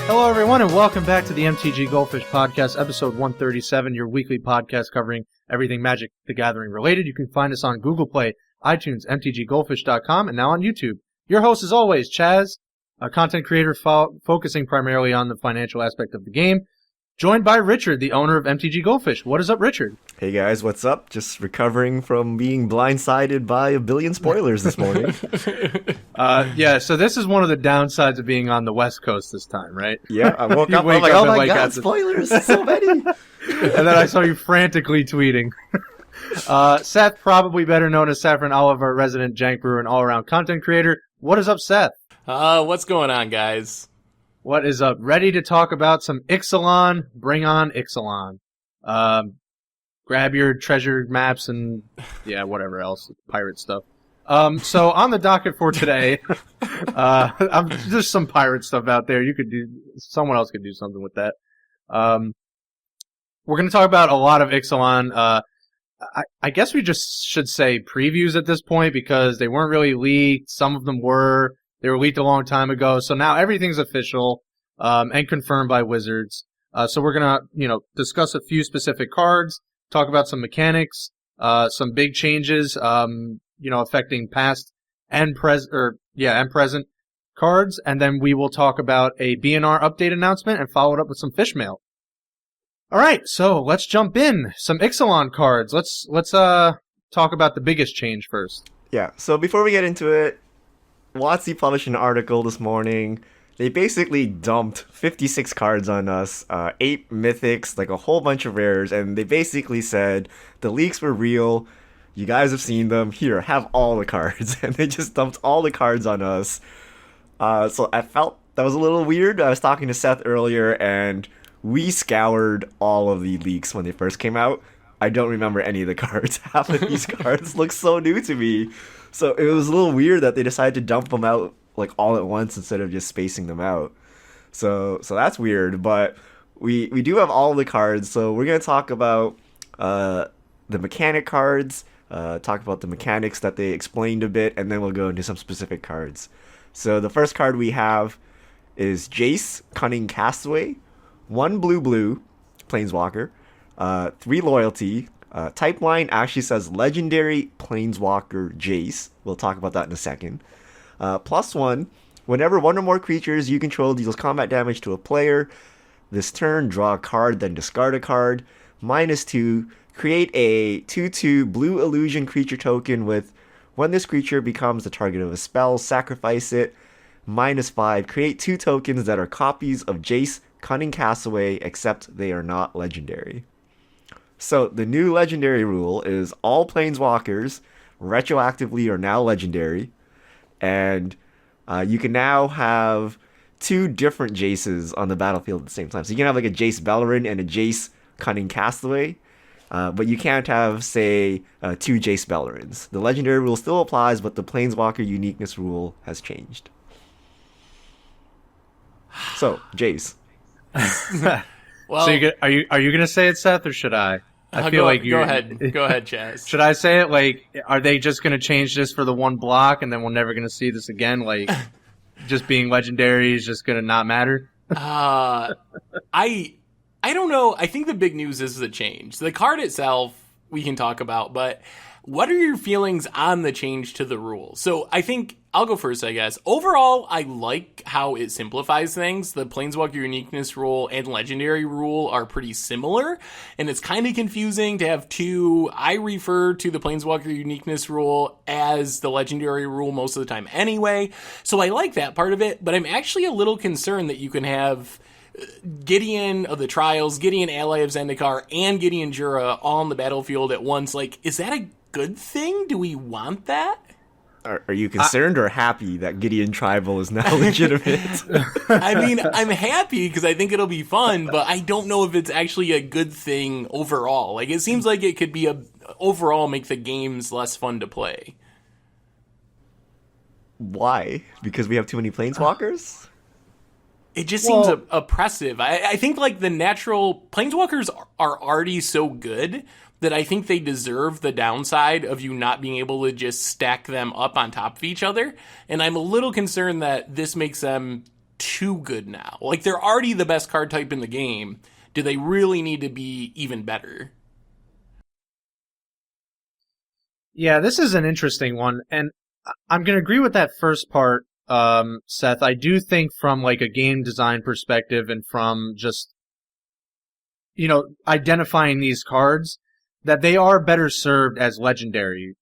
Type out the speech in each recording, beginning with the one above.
Hello, everyone, and welcome back to the MTG Goldfish Podcast, episode 137, your weekly podcast covering everything Magic the Gathering related. You can find us on Google Play, iTunes, mtggoldfish.com, and now on YouTube. Your host, as always, Chaz, a content creator focusing primarily on the financial aspect of the game, joined by Richard, the owner of MTG Goldfish. What is up, Richard? Hey guys, what's up? Just recovering from being blindsided by a billion spoilers this morning. So this is one of the downsides of being on the West Coast this time, right? Yeah, I woke up, I'm like, oh my god, spoilers, so many! And then I saw you frantically tweeting. Seth, probably better known as Saffron Oliver, resident jank brewer and all-around content creator. What is up, Seth? What's going on, guys? What is up? Ready to talk about some Ixalan? Bring on Ixalan. Grab your treasure maps and, whatever else, pirate stuff. So on the docket for today, there's some pirate stuff out there. Someone else could do something with that. We're going to talk about a lot of Ixalan. I guess we just should say previews at this point because they weren't really leaked. Some of them were. They were leaked a long time ago. So now everything's official, and confirmed by Wizards. So we're going to, discuss a few specific cards, talk about some mechanics, some big changes, affecting past and present cards, and then we will talk about a B&R update announcement and follow it up with some fish mail. All right, so let's jump in. Some Ixalan cards. Let's talk about the biggest change first. Yeah, so before we get into it, WotC published an article this morning. They basically dumped 56 cards on us, 8 mythics, like a whole bunch of rares, and they basically said the leaks were real. You guys have seen them. Here, have all the cards. And they just dumped all the cards on us. So I felt that was a little weird. I was talking to Seth earlier, and we scoured all of the leaks when they first came out. I don't remember any of the cards. Half of these cards look so new to me. So it was a little weird that they decided to dump them out like all at once instead of just spacing them out. So that's weird, but we do have all of the cards. So we're going to talk about the mechanic cards, talk about the mechanics that they explained a bit, and then we'll go into some specific cards. So the first card we have is Jace, Cunning Castaway, 1 blue, Planeswalker, 3 loyalty. Type line actually says Legendary Planeswalker Jace. We'll talk about that in a second. +1, whenever one or more creatures you control deals combat damage to a player, this turn, draw a card, then discard a card. -2, create a 2/2 blue illusion creature token with, when this creature becomes the target of a spell, sacrifice it. -5, create 2 tokens that are copies of Jace, Cunning Castaway, except they are not legendary. So the new legendary rule is all Planeswalkers retroactively are now legendary, and you can now have 2 different Jaces on the battlefield at the same time. So you can have like a Jace Beleren and a Jace Cunning Castaway, but you can't have, say, 2 Jace Belerens. The legendary rule still applies, but the Planeswalker uniqueness rule has changed. So, Jace. Well, so are you going to say it, Seth, or should I? I feel like you go ahead, Chaz. Should I say it? Like, are they just going to change this for the one block, and then we're never going to see this again? Like, just being legendary is just going to not matter? I don't know. I think the big news is the change. The card itself we can talk about, but what are your feelings on the change to the rule? So I think I'll go first, I guess. Overall, I like how it simplifies things. The Planeswalker uniqueness rule and legendary rule are pretty similar, and it's kind of confusing to have 2. I refer to the Planeswalker uniqueness rule as the legendary rule most of the time anyway, so I like that part of it, but I'm actually a little concerned that you can have Gideon of the Trials, Gideon Ally of Zendikar, and Gideon Jura all on the battlefield at once. Like, is that a good thing? Do we want that? Are you concerned or happy that Gideon Tribal is now legitimate? I mean, I'm happy because I think it'll be fun, but I don't know if it's actually a good thing overall. Like, it seems like it could be overall make the games less fun to play. Why? Because we have too many Planeswalkers? It just seems oppressive. I think, like, the natural Planeswalkers are already so good that I think they deserve the downside of you not being able to just stack them up on top of each other. And I'm a little concerned that this makes them too good now? Like, they're already the best card type in the game. Do they really need to be even better? Yeah, this is an interesting one, and I'm going to agree with that first part, Seth. I do think from like a game design perspective and from just, identifying these cards, that they are better served as legendary,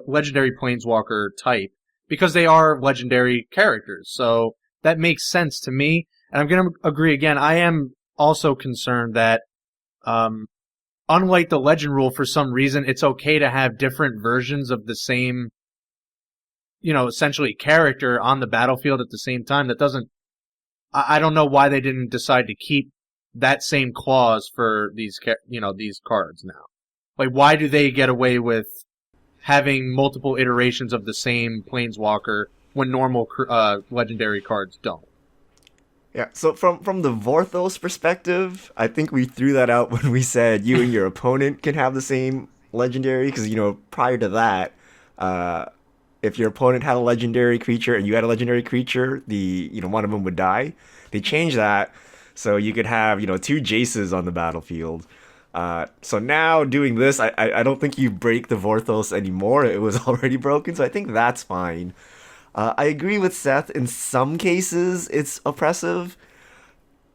legendary Planeswalker type, because they are legendary characters. So that makes sense to me. And I'm going to agree again. I am also concerned that, unlike the legend rule, for some reason, it's okay to have different versions of the same, essentially character on the battlefield at the same time. That doesn't, I don't know why they didn't decide to keep that same clause for these cards now. Like, why do they get away with having multiple iterations of the same Planeswalker when normal legendary cards don't? Yeah, so from the Vorthos perspective, I think we threw that out when we said you and your opponent can have the same legendary, because, prior to that, if your opponent had a legendary creature and you had a legendary creature, one of them would die. They changed that so you could have, 2 Jaces on the battlefield. So now doing this, I don't think you break the Vorthos anymore. It was already broken, so I think that's fine. I agree with Seth. In some cases, it's oppressive.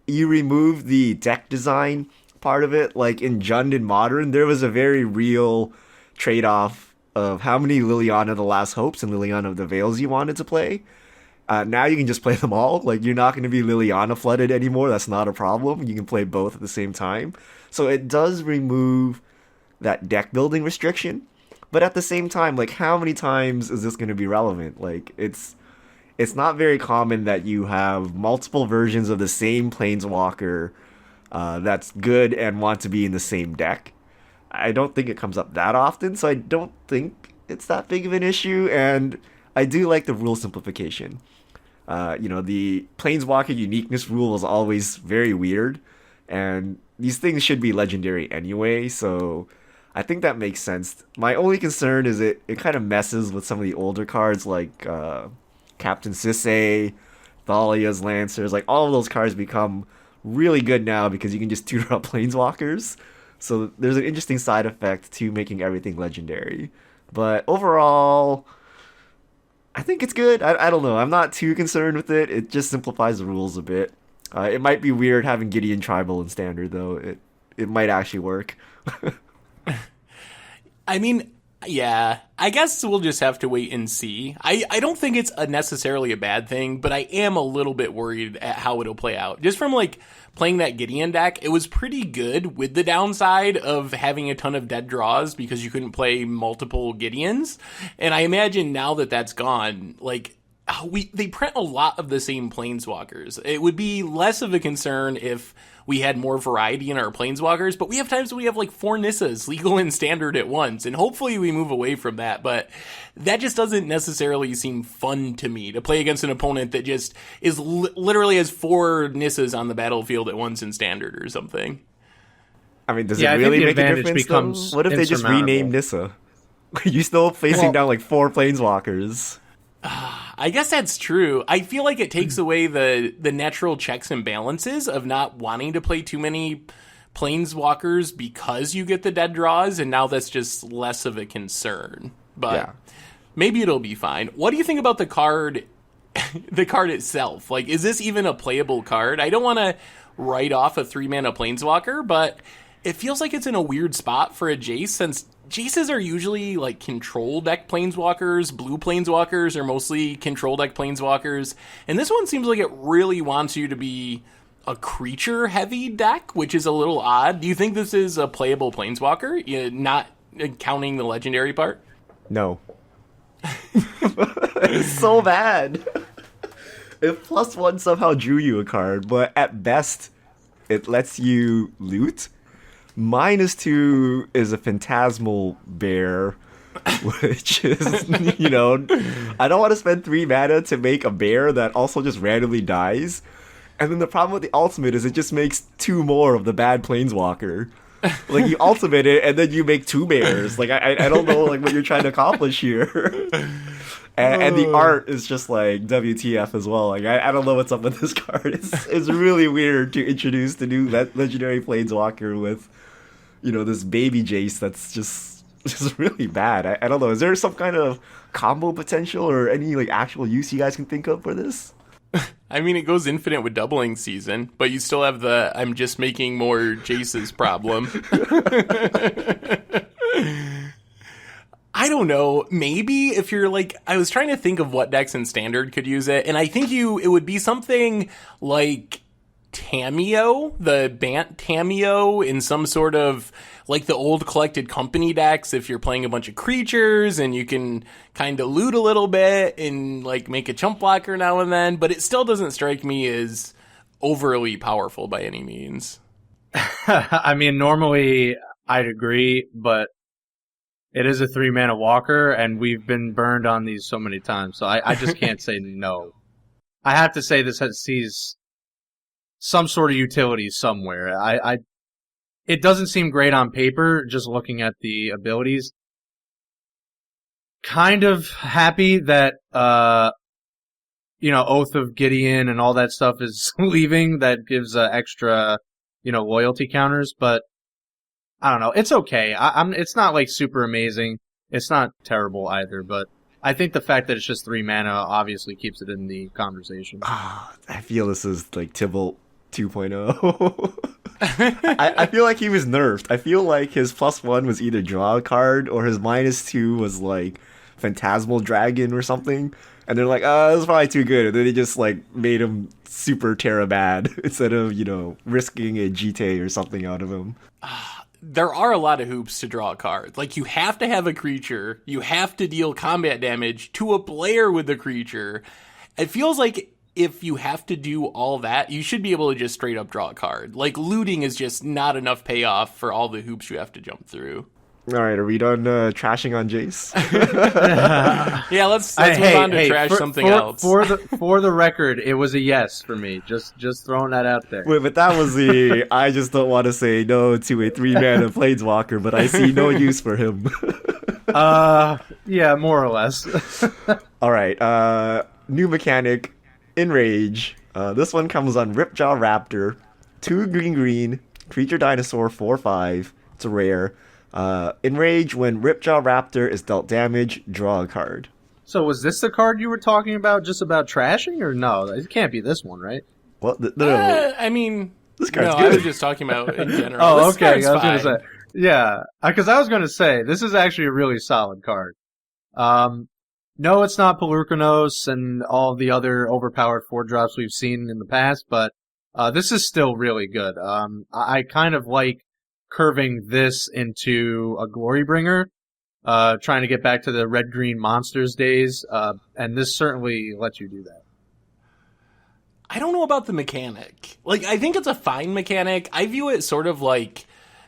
You remove the deck design part of it. Like in Jund in Modern, there was a very real trade-off of how many Liliana the Last Hopes and Liliana of the Veils you wanted to play. Now you can just play them all. Like, you're not going to be Liliana flooded anymore. That's not a problem. You can play both at the same time. So it does remove that deck building restriction. But at the same time, like, how many times is this going to be relevant? Like, it's not very common that you have multiple versions of the same Planeswalker that's good and want to be in the same deck. I don't think it comes up that often, so I don't think it's that big of an issue, and I do like the rule simplification. The Planeswalker uniqueness rule is always very weird, and these things should be legendary anyway, so I think that makes sense. My only concern is it kind of messes with some of the older cards like Captain Sisay, Thalia's Lancers. Like, all of those cards become really good now because you can just tutor up Planeswalkers. So there's an interesting side effect to making everything legendary. But overall, I think it's good. I don't know. I'm not too concerned with it. It just simplifies the rules a bit. It might be weird having Gideon Tribal in Standard, though. It might actually work. I mean, yeah, I guess we'll just have to wait and see. I don't think it's necessarily a bad thing, but I am a little bit worried at how it'll play out. Just from, like, playing that Gideon deck, it was pretty good with the downside of having a ton of dead draws because you couldn't play multiple Gideons. And I imagine now that that's gone, like, they print a lot of the same Planeswalkers. It would be less of a concern if we had more variety in our Planeswalkers, but we have times when we have like 4 Nissas legal and standard at once, and hopefully we move away from that, but that just doesn't necessarily seem fun to me, to play against an opponent that just is literally has 4 Nissas on the battlefield at once in standard or something. I mean, does it really make a difference, though? What if they just rename Nissa? You still facing down like 4 Planeswalkers. I guess that's true. I feel like it takes away the natural checks and balances of not wanting to play too many Planeswalkers because you get the dead draws, and now that's just less of a concern. But yeah, maybe it'll be fine. What do you think about the card itself? Like, is this even a playable card? I don't want to write off a 3-mana Planeswalker, but it feels like it's in a weird spot for a Jace, since Jaces are usually like control deck Planeswalkers. Blue Planeswalkers are mostly control deck Planeswalkers. And this one seems like it really wants you to be a creature heavy deck, which is a little odd. Do you think this is a playable Planeswalker? Not counting the legendary part? No. It's so bad. If +1 somehow drew you a card, but at best it lets you loot. -2 is a phantasmal bear, which is, I don't want to spend 3 mana to make a bear that also just randomly dies. And then the problem with the ultimate is it just makes 2 more of the bad Planeswalker. Like, you ultimate it, and then you make 2 bears. Like, I don't know, like, what you're trying to accomplish here. And the art is just like WTF as well. Like I don't know what's up with this card. It's really weird to introduce the new legendary Planeswalker with, this baby Jace that's just really bad. I don't know. Is there some kind of combo potential or any like actual use you guys can think of for this? I mean, it goes infinite with doubling season, but you still have the I'm just making more Jace's problem. I don't know. Maybe if you're like, I was trying to think of what decks in Standard could use it, and I think it would be something like Tameo, the Bant Tameo, in some sort of like the old collected company decks. If you're playing a bunch of creatures and you can kind of loot a little bit and like make a chump blocker now and then, but it still doesn't strike me as overly powerful by any means. I mean, normally I'd agree, but it is a 3-mana walker, and we've been burned on these so many times, so I just can't say no. I have to say this sees some sort of utility somewhere. It doesn't seem great on paper, just looking at the abilities. Kind of happy that, Oath of Gideon and all that stuff is leaving. That gives extra, loyalty counters, but I don't know. It's okay. It's not like super amazing. It's not terrible either, but I think the fact that it's just 3 mana obviously keeps it in the conversation. I feel this is like Tybalt 2.0. I feel like he was nerfed. I feel like his +1 was either draw a card or his -2 was like Phantasmal Dragon or something. And they're like, that's probably too good. And then they just like made him super Terra bad instead of, risking a GT or something out of him. There are a lot of hoops to draw a card. Like, you have to have a creature. You have to deal combat damage to a player with the creature. It feels like if you have to do all that, you should be able to just straight up draw a card. Like, looting is just not enough payoff for all the hoops you have to jump through. All right, are we done trashing on Jace? Yeah, let's move on to trash something else. For the record, it was a yes for me. Just throwing that out there. Wait, but that was I just don't want to say no to a 3-mana Planeswalker, but I see no use for him. Yeah, more or less. All right, new mechanic, Enrage. This one comes on Ripjaw Raptor, 2 green, creature dinosaur, 4/5. It's a rare. Enrage, when Ripjaw Raptor is dealt damage, draw a card. So was this the card you were talking about, just about trashing, or no? It can't be this one, right? Well, no. I mean, this card's no, good. I was just talking about in general. Oh, This okay. I was card's going to fine. say, yeah, because I was going to say this is actually a really solid card. No, it's not Pelurkanos and all the other overpowered 4-drops we've seen in the past, but this is still really good. I kind of like curving this into a Glorybringer, trying to get back to the red-green monsters days, and this certainly lets you do that. I don't know about the mechanic. Like, I think it's a fine mechanic. I view it sort of like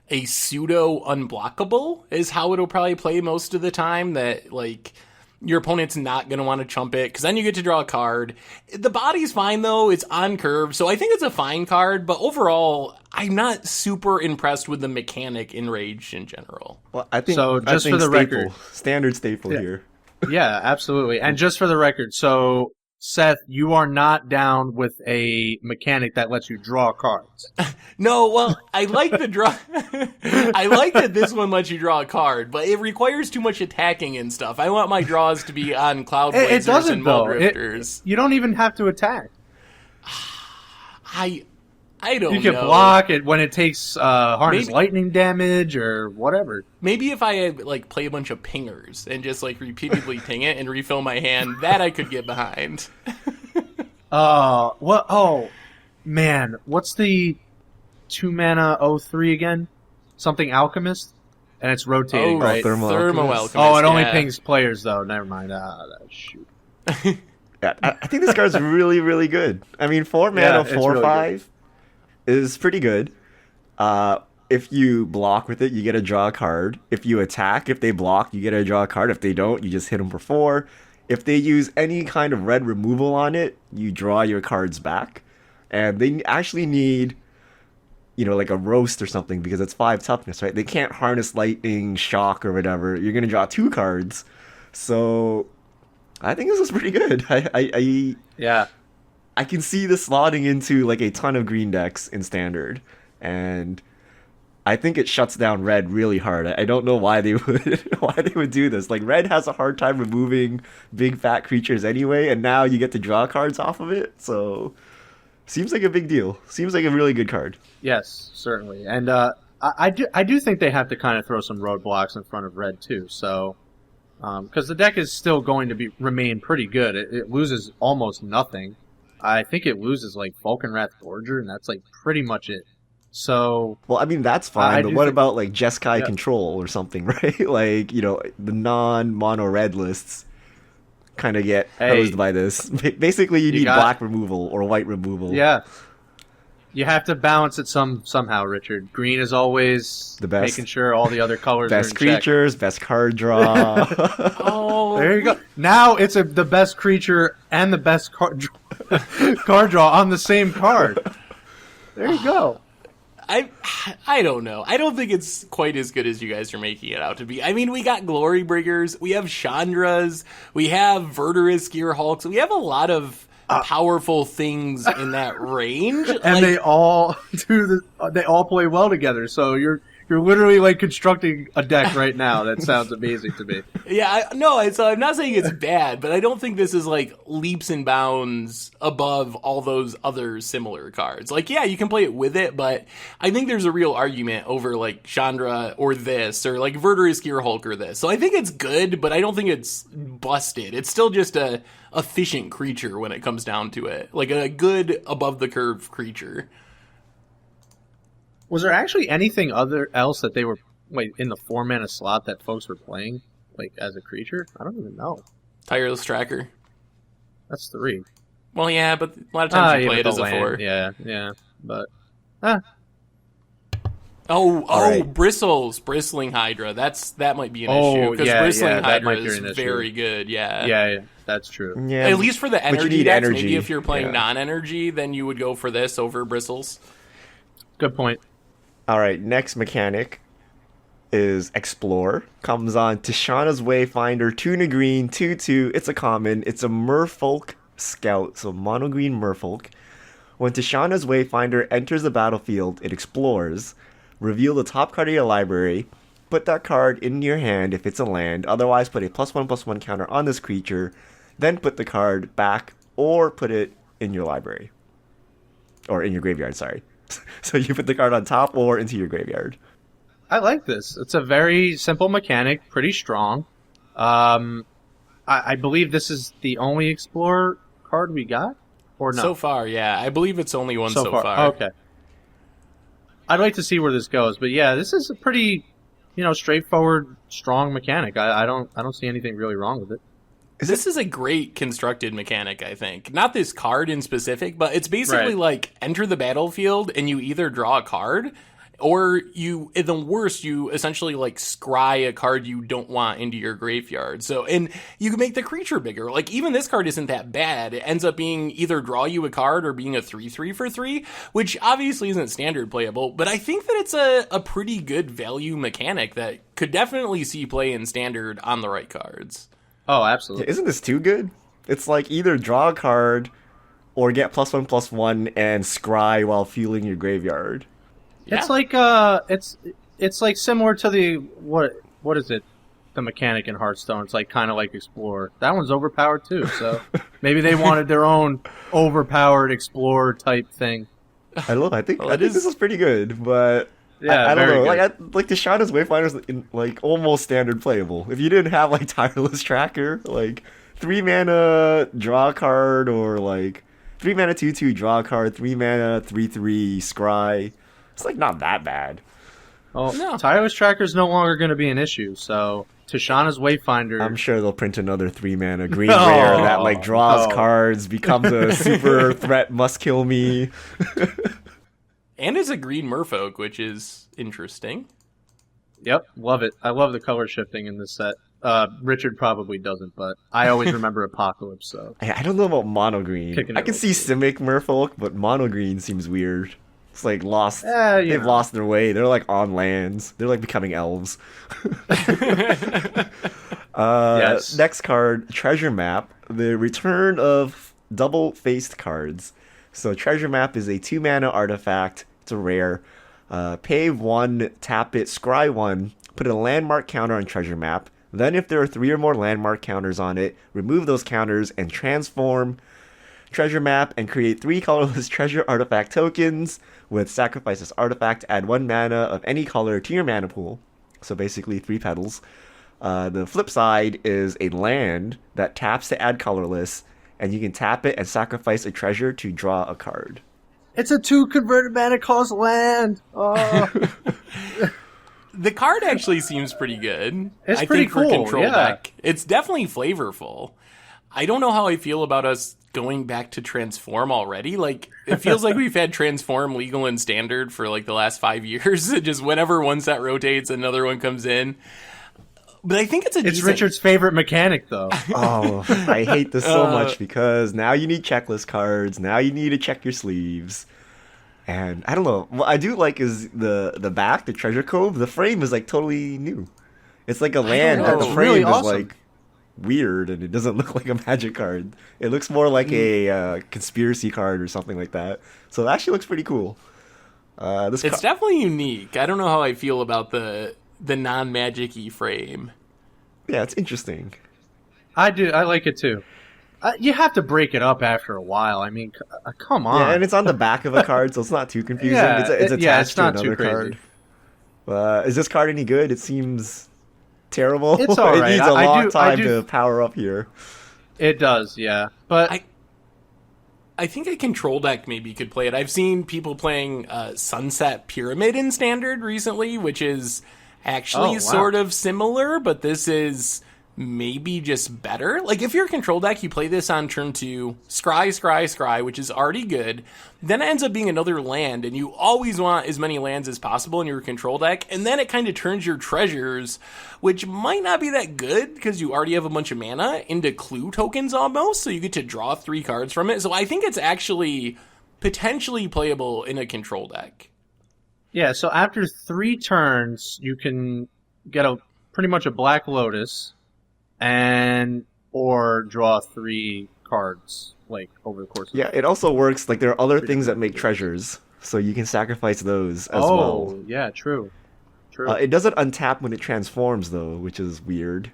a pseudo unblockable is how it'll probably play most of the time. That, like, your opponent's not going to want to chump it, because then you get to draw a card. The body's fine, though. It's on curve, so I think it's a fine card. But overall, I'm not super impressed with the mechanic Enrage in general. Well, I think So, just for the record, standard staple here. Yeah, absolutely. And just for the record, so Seth, you are not down with a mechanic that lets you draw cards. No, well, I like the draw. I like that this one lets you draw a card, but it requires too much attacking and stuff. I want my draws to be on Cloud It Blazers doesn't, and though. Muldrifters. You don't even have to attack. I don't know. You can block it when it takes harness Maybe- lightning damage or whatever. Maybe if I had, like, play a bunch of pingers and just, like, repeatedly ping it and refill my hand, that I could get behind. Oh, man. What's the 2-mana 03 again? Something Alchemist? And it's rotating, right? Thermo Alchemist. Oh, it only yeah. pings players, though. Never mind. Shoot. Yeah, I think this card's really, really good. I mean, 4 mana, Yeah, it's 4/5 is pretty good. If you block with it, you get to draw a card. If you attack, if they block, you get to draw a card. If they don't, you just hit them for 4. If they use any kind of red removal on it, you draw your cards back. And they actually need, like a roast or something, because it's 5 toughness, right? They can't harness lightning, shock, or whatever. You're going to draw 2 cards. So I think this is pretty good. Yeah. I can see this slotting into like a ton of green decks in standard, and I think it shuts down red really hard. I don't know why they would do this. Like red has a hard time removing big fat creatures anyway, and now you get to draw cards off of it. So seems like a big deal. Seems like a really good card. Yes, certainly. And I do think they have to kind of throw some roadblocks in front of red too. So because the deck is still going to remain pretty good. It loses almost nothing. I think it loses like Vulcanwrath Gorger, and that's like pretty much it. So well, I mean that's fine, but what about like Jeskai yeah. Control or something, right? Like the non-mono red lists kind of get hosed by this. Basically, you need black removal or white removal. Yeah, you have to balance it somehow, Richard. Green is always the best, making sure all the other colors best are in creatures, check. Best card draw. Oh, there you go. Now it's the best creature and the best card draw on the same card. There you go. I don't know. I don't think it's quite as good as you guys are making it out to be. I mean, we got Glory Bringers, we have Chandras, we have Verdurous Gear Hulks, we have a lot of powerful things in that range. And they all they all play well together, so you're literally like constructing a deck right now. That sounds amazing to me. Yeah, so I'm not saying it's bad, but I don't think this is like leaps and bounds above all those other similar cards. Like, yeah, you can play it with it, but I think there's a real argument over like Chandra or this, or like Verdurous Gear Hulk or this. So I think it's good, but I don't think it's busted. It's still just a efficient creature when it comes down to it. Like a good above the curve creature. Was there actually anything else that they were in the 4-mana slot that folks were playing like as a creature? I don't even know. Tireless Tracker. That's 3. Well, yeah, but a lot of times you play it as a 4. Yeah, but right. Bristling Hydra. That might be an issue because Bristling Hydra is very good. Yeah, that's true. Yeah, at least for the energy decks. Maybe if you're playing non-energy, then you would go for this over Bristles. Good point. All right, next mechanic is Explore. Comes on Tishana's Wayfinder, 2 green, 2/2. It's a common. It's a Merfolk Scout, so mono green Merfolk. When Tishana's Wayfinder enters the battlefield, it explores. Reveal the top card of your library. Put that card in your hand if it's a land. Otherwise, put a +1/+1 counter on this creature. Then put the card back or put it in your library. Or in your graveyard, sorry. So you put the card on top or into your graveyard. I like this. It's a very simple mechanic, pretty strong. I believe this is the only Explorer card we got, or no? So far, yeah. I believe it's only one so far. Okay. I'd like to see where this goes, but yeah, this is a pretty, straightforward, strong mechanic. I don't see anything really wrong with it. This is a great constructed mechanic, I think. Not this card in specific, but it's basically like enter the battlefield and you either draw a card or you, at the worst, you essentially like scry a card you don't want into your graveyard. So, and you can make the creature bigger. Like even this card isn't that bad. It ends up being either draw you a card or being a 3/3 for 3, which obviously isn't standard playable, but I think that it's a pretty good value mechanic that could definitely see play in standard on the right cards. Oh, absolutely. Yeah, isn't this too good? It's like either draw a card or get +1/+1 and scry while fueling your graveyard. Yeah. It's like it's like similar to the what is it? The mechanic in Hearthstone. It's like kind of like Explorer. That one's overpowered too. So maybe they wanted their own overpowered Explorer type thing. I don't know. I think this is pretty good, but yeah, I don't know. Good. Like Tishana's Wayfinder's like almost standard playable. If you didn't have like Tireless Tracker, like 3 mana draw card, or like 3 mana 2/2 draw card, 3 mana 3/3 scry, it's like not that bad. Oh, no. Tireless Tracker is no longer going to be an issue. So Tishana's Wayfinder. I'm sure they'll print another 3 mana green rare that like draws cards, becomes a super threat, must kill me. And it's a green merfolk, which is interesting. Yep, love it. I love the color shifting in this set. Richard probably doesn't, but I always remember Apocalypse. So I don't know about mono green. I can see Simic Merfolk, but mono green seems weird. It's like lost. They've lost their way. They're like on lands. They're like becoming elves. Yes. Next card, Treasure Map. The return of double-faced cards. So Treasure Map is a 2-mana artifact. It's a rare. Pay 1, tap it, scry 1, put a landmark counter on Treasure Map. Then if there are 3 or more landmark counters on it, remove those counters and transform Treasure Map and create 3 colorless treasure artifact tokens with sacrifice this artifact, add 1 mana of any color to your mana pool. So basically 3 petals. The flip side is a land that taps to add colorless, and you can tap it and sacrifice a treasure to draw a card. It's a 2 converted mana cost land. Oh. The card actually seems pretty good. It's I pretty think for cool, control yeah. deck. It's definitely flavorful. I don't know how I feel about us going back to Transform already. Like, it feels like we've had Transform legal and standard for like the last 5 years. Just whenever one set rotates, another one comes in. But I think it's It's Richard's favorite mechanic, though. Oh, I hate this so much because now you need checklist cards. Now you need to check your sleeves. And I don't know. What I do like is the back, the treasure cove. The frame is like totally new. It's like a land know. that the It's frame really is awesome. like weird, and it doesn't look like a magic card. It looks more like a conspiracy card or something like that. So it actually looks pretty cool. It's definitely unique. I don't know how I feel about the non-magic-y frame. Yeah, it's interesting. I do. I like it, too. You have to break it up after a while. I mean, come on. Yeah, and it's on the back of a card, so it's not too confusing. Yeah, it's attached it's not to too another crazy. card. Is this card any good? It seems terrible. It's all It right. needs a I long do- time to power up here. It does, yeah. But I think a control deck maybe could play it. I've seen people playing Sunset Pyramid in Standard recently, which is actually Oh, wow. sort of similar, but this is maybe just better. Like, if you're a control deck, you play this on turn 2, scry, which is already good. Then it ends up being another land, and you always want as many lands as possible in your control deck, and then it kind of turns your treasures, which might not be that good because you already have a bunch of mana, into clue tokens almost, so you get to draw 3 cards from it. So I think it's actually potentially playable in a control deck. yeah, so after 3 turns, you can get pretty much a Black Lotus or draw 3 cards, like, over the course of Yeah, it also works. Like, there are other things that make treasures, so you can sacrifice those as well. Yeah, true. It doesn't untap when it transforms, though, which is weird.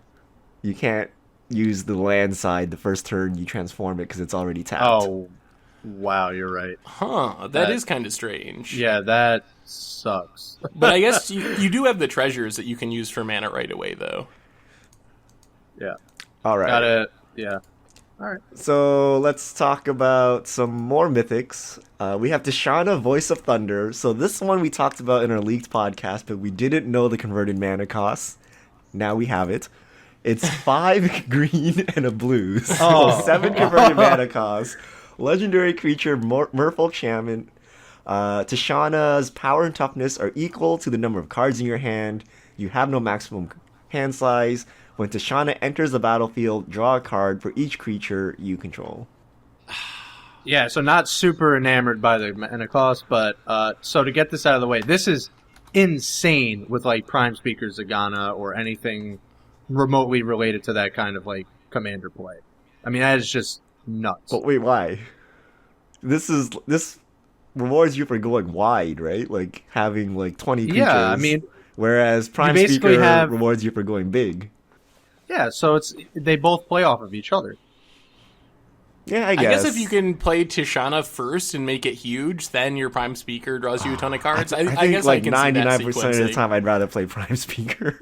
You can't use the land side the first turn you transform it because it's already tapped. Oh, wow, you're right. Huh, that is kind of strange. Yeah, that sucks. But I guess you do have the treasures that you can use for mana right away, though. Yeah. All right. Got it. Yeah. All right. So let's talk about some more mythics. We have Tishana, Voice of Thunder. So this one we talked about in our leaked podcast, but we didn't know the converted mana cost. Now we have it. It's 5 green and a blue. So Oh. 7 converted mana cost. Legendary creature, Merfolk Shaman. Tishana's power and toughness are equal to the number of cards in your hand. You have no maximum hand size. When Tishana enters the battlefield, draw a card for each creature you control. Yeah, so not super enamored by the mana cost, but so to get this out of the way, this is insane with like Prime Speaker Zagana or anything remotely related to that kind of like commander play. I mean, that is just nuts. But wait, why? This rewards you for going wide, right? Like having like 20 creatures. Yeah, I mean, whereas Prime basically Speaker rewards you for going big. yeah, so they both play off of each other. Yeah, I guess if you can play Tishana first and make it huge, then your Prime Speaker draws you a ton of cards. I think guess like I can see that 99% of the sequencing. time I'd rather play Prime Speaker.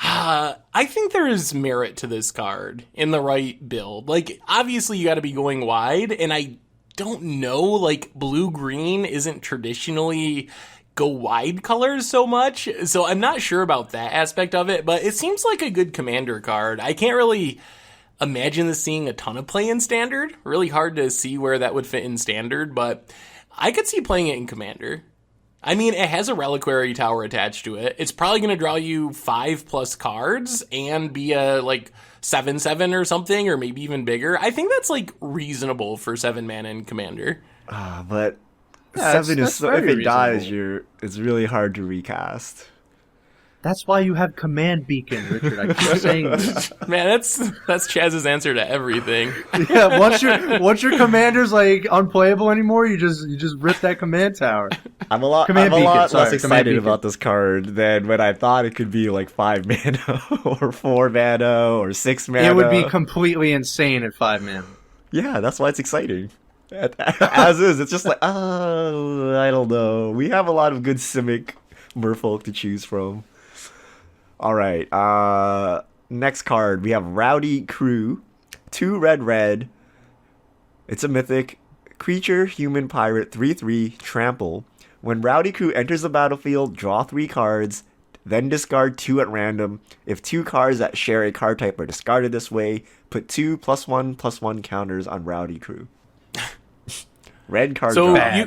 I think there is merit to this card in the right build. Like, obviously you got to be going wide, and I don't know, like, blue-green isn't traditionally go wide colors so much, so I'm not sure about that aspect of it, but it seems like a good commander card. I can't really imagine this seeing a ton of play in Standard. Really hard to see where that would fit in Standard, but I could see playing it in Commander. I mean, it has a Reliquary Tower attached to it. It's probably going to draw you 5+ cards and be a, like, 7/7 or something, or maybe even bigger. I think that's, like, reasonable for 7 mana in Commander. But Yeah, 7 is that's so, if very it dies, reasonable. it's really hard to recast. That's why you have command beacon, Richard. I keep saying this. Man, that's Chaz's answer to everything. Yeah, once your commander's like unplayable anymore, you just rip that command tower. I'm a lot less excited about this card than when I thought it could be like 5 mana or 4 mana or 6 mana. It would be completely insane at 5 mana. Yeah, that's why it's exciting. As is, it's just like, I don't know. We have a lot of good Simic merfolk to choose from. All right, next card, we have Rowdy Crew, 2 red. It's a mythic. Creature, human, pirate, 3/3, trample. When Rowdy Crew enters the battlefield, draw 3 cards, then discard 2 at random. If 2 cards that share a card type are discarded this way, put 2 +1/+1 counters on Rowdy Crew. Red card draw.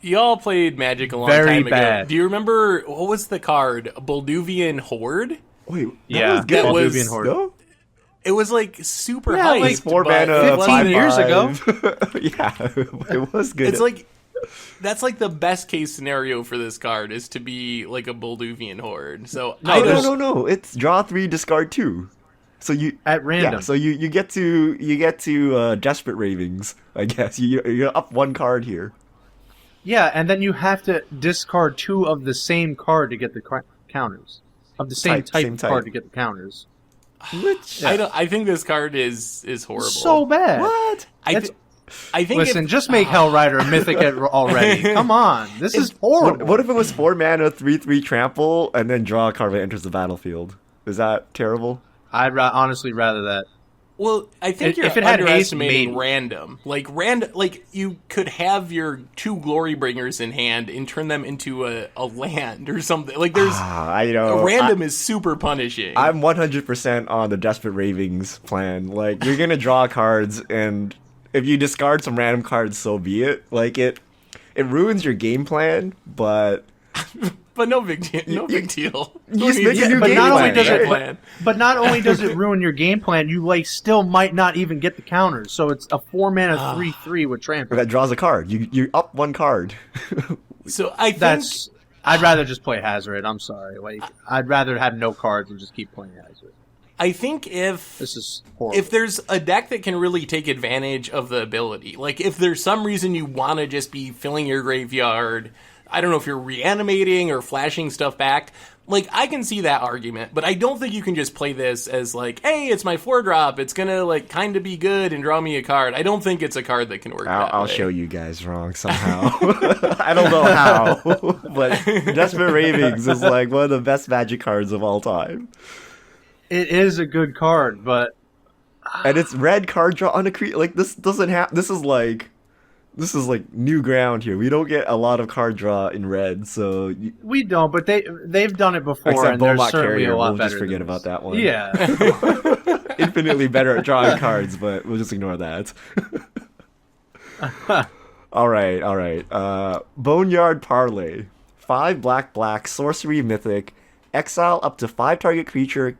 You all played Magic a long time ago. Do you remember, what was the card? Bolduvian Horde? Wait, yeah, was good. Bolduvian Horde. No? It was like super hyped. Like 4 mana, 15 years ago. Yeah, it was good. It's like, that's like the best case scenario for this card is to be like a Bolduvian Horde. So No. It's draw 3, discard 2. So you at random. Yeah, so you get to Desperate Ravings, I guess. You're up 1 card here. Yeah, and then you have to discard 2 of the same card to get the counters. Of the same type card to get the counters. Which I think this card is horrible. So bad. What? I think. Listen, just make Hellrider a mythic already. Come on, this is horrible. What if it was 4 mana, 3/3 trample, and then draw a card that enters the battlefield? Is that terrible? I'd honestly rather that. Well, I think you're underestimating random. Like you could have your 2 Glory Bringers in hand and turn them into a land or something. Like there's random is super punishing. I'm 100% on the Desperate Ravings plan. Like you're gonna draw cards, and if you discard some random cards, so be it. Like it ruins your game plan, but. But no big deal. No big deal. You just make a new game plan. But not only does it ruin your game plan, you still might not even get the counters. So it's a 4 mana 3/3 with trample. That draws a card. You're up 1 card. So I think I'd rather just play Hazard. I'm sorry. I'd rather have no cards and just keep playing Hazard. I think this is horrible. If there's a deck that can really take advantage of the ability, like if there's some reason you want to just be filling your graveyard. I don't know if you're reanimating or flashing stuff back. Like, I can see that argument, but I don't think you can just play this as like, hey, it's my 4-drop. It's gonna like kind of be good and draw me a card. I don't think it's a card that can work. I'll show you guys wrong somehow. I don't know how, but Desperate Ravings is like one of the best Magic cards of all time. It is a good card, but and it's red card draw on a creature. Like this doesn't have. This is like new ground here. We don't get a lot of card draw in red, so we don't. But they've done it before, except and they're Beaumont certainly Carrier, a lot we'll better. Just forget about that one. Yeah, infinitely better at drawing cards, but we'll just ignore that. All right. Boneyard Parley, 5 black sorcery mythic. Exile up to 5 target creature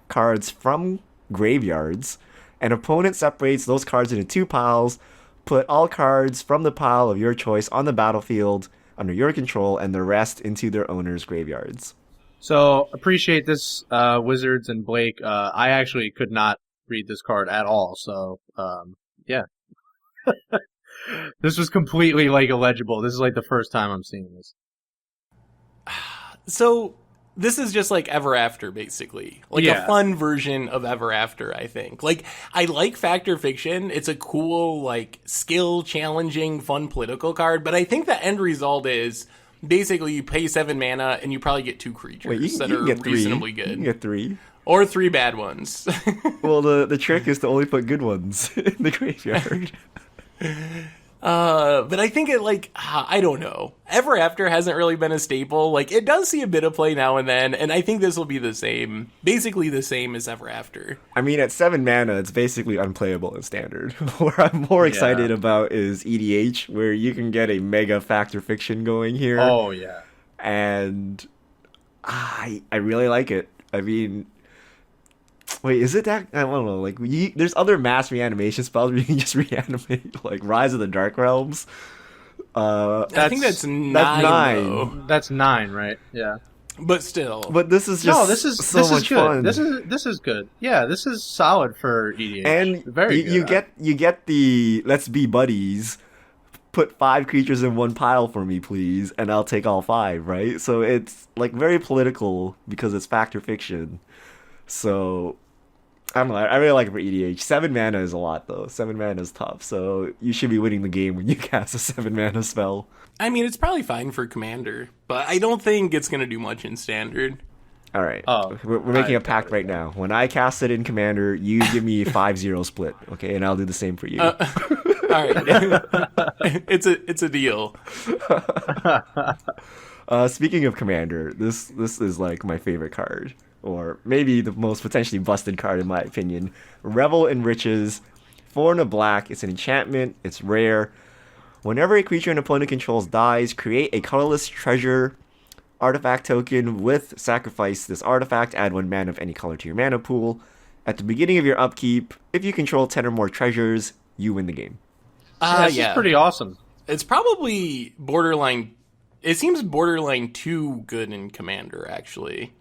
cards from graveyards. An opponent separates those cards into 2 piles. Put all cards from the pile of your choice on the battlefield under your control and the rest into their owners' graveyards. So, appreciate this, Wizards and Blake. I actually could not read this card at all, so, yeah. This was completely, illegible. This is, the first time I'm seeing this. So, this is just like Ever After, basically. A fun version of Ever After, I think. I like Fact or Fiction. It's a cool, skill challenging, fun political card. But I think the end result is basically you pay 7 mana and you probably get 2 creatures that are reasonably good. You can get 3. Or 3 bad ones. Well, the trick is to only put good ones in the graveyard. But I think I don't know. Ever After hasn't really been a staple. It does see a bit of play now and then, and I think this will be basically the same as Ever After. I mean, at 7 mana, it's basically unplayable in Standard. What I'm more excited about is EDH, where you can get a mega Fact or Fiction going here. Oh, yeah. And I really like it. I mean... Wait, is it that? I don't know. There's other mass reanimation spells where you can just reanimate, Rise of the Dark Realms. I think that's 9. That's 9, right? Yeah. But still. But this is just so much good. fun. This is good. Yeah, this is solid for EDH. And very good. You get the let's be buddies. Put 5 creatures in one pile for me, please, and I'll take all 5, right? So it's like very political because it's fact or fiction. So I don't know. I really like it for EDH. 7 mana is a lot though. 7 mana is tough. So you should be winning the game when you cast a 7 mana spell. I mean, it's probably fine for Commander, but I don't think it's going to do much in Standard. All right. Oh, we're making a pact right now. When I cast it in Commander, you give me a 5-0 split, okay? And I'll do the same for you. All right. it's a deal. Speaking of Commander, this is like my favorite card, or maybe the most potentially busted card in my opinion. Revel Enriches, 4 and a black. It's an enchantment. It's rare. Whenever a creature an opponent controls dies, create a colorless treasure artifact token with sacrifice this artifact. Add 1 mana of any color to your mana pool. At the beginning of your upkeep, if you control 10 or more treasures, you win the game. This is pretty awesome. It's probably borderline. It seems borderline too good in Commander, actually.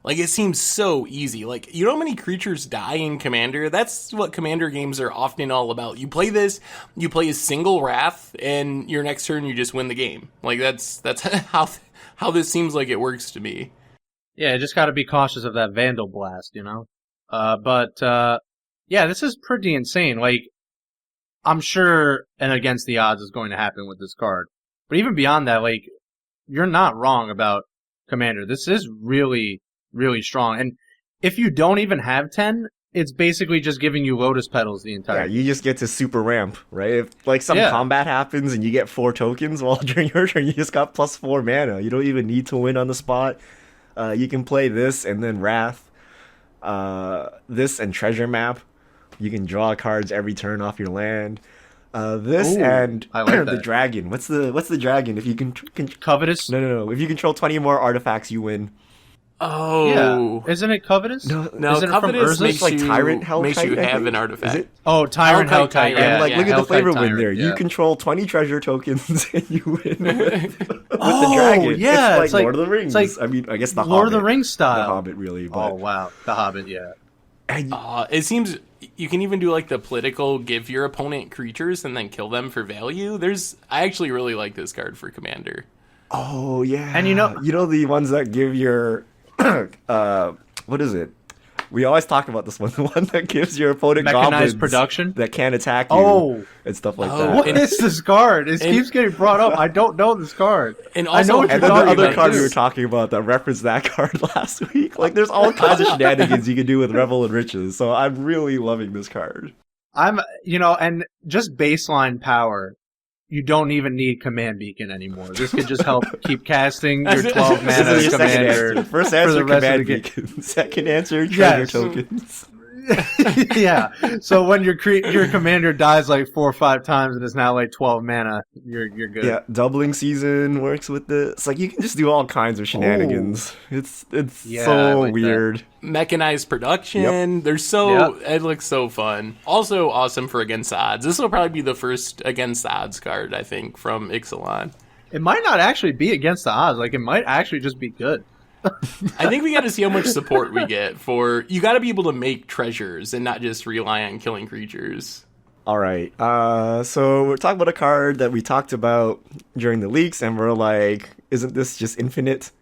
Like, it seems so easy. Like, you know how many creatures die in Commander? That's what Commander games are often all about. You play this, you play a single Wrath, and your next turn you just win the game. Like, that's how this seems like it works to me. Yeah, you just got to be cautious of that Vandal Blast, you know? Yeah, this is pretty insane. Like, I'm sure and against the odds is going to happen with this card. But even beyond that, like, you're not wrong about Commander. This is really, really strong. And if you don't even have 10, it's basically just giving you Lotus Petals the entire time. Yeah, you just get to super ramp, right? If like some combat happens and you get 4 tokens while during your turn, you just got +4 mana. You don't even need to win on the spot. You can play this and then Wrath. This and Treasure Map. You can draw cards every turn off your land. This and I like the dragon. What's the dragon? If you can Covetous? No. If you control 20 more artifacts, you win. Oh, yeah. Isn't it Covetous? No. Isn't Covetous makes like Tyrant Hellkite. Makes you have an artifact. Oh, Tyrant Hellkite. Yeah, like look at the flavor win there. Yeah. You control 20 treasure tokens and you win with the dragon. Yeah, it's like Lord of the Rings. Like I mean, I guess the Lord Hobbit. of the Rings style. The Hobbit, really. But... Oh wow, the Hobbit. Yeah. It seems you can even do like the political give your opponent creatures and then kill them for value. I actually really like this card for Commander. Oh yeah, and you know the ones that give your what is it? We always talk about this one, the one that gives your opponent mechanized goblins production that can't attack you and stuff like that. What is this card? It keeps getting brought up. I don't know this card. And also, and then the other card we were talking about that referenced that card last week. Like, there's all kinds of shenanigans you can do with Revel and Riches. So I'm really loving this card. And just baseline power. You don't even need Command Beacon anymore. This could just help keep casting your 12 mana Commander. First answer, Command Beacon. Second answer, treasure tokens. Yeah. So when your commander dies like 4 or 5 times and is now like 12 mana, you're good. Yeah, doubling season works with this. Like, you can just do all kinds of shenanigans. It's so like weird. That. Mechanized production. It looks so fun. Also awesome for against odds. This will probably be the first against odds card, I think, from Ixalan. It might not actually be against the odds. Like, it might actually just be good. I think we got to see how much support we get for. You got to be able to make treasures and not just rely on killing creatures. All right. So we're talking about a card that we talked about during the leaks, and we're like, isn't this just infinite?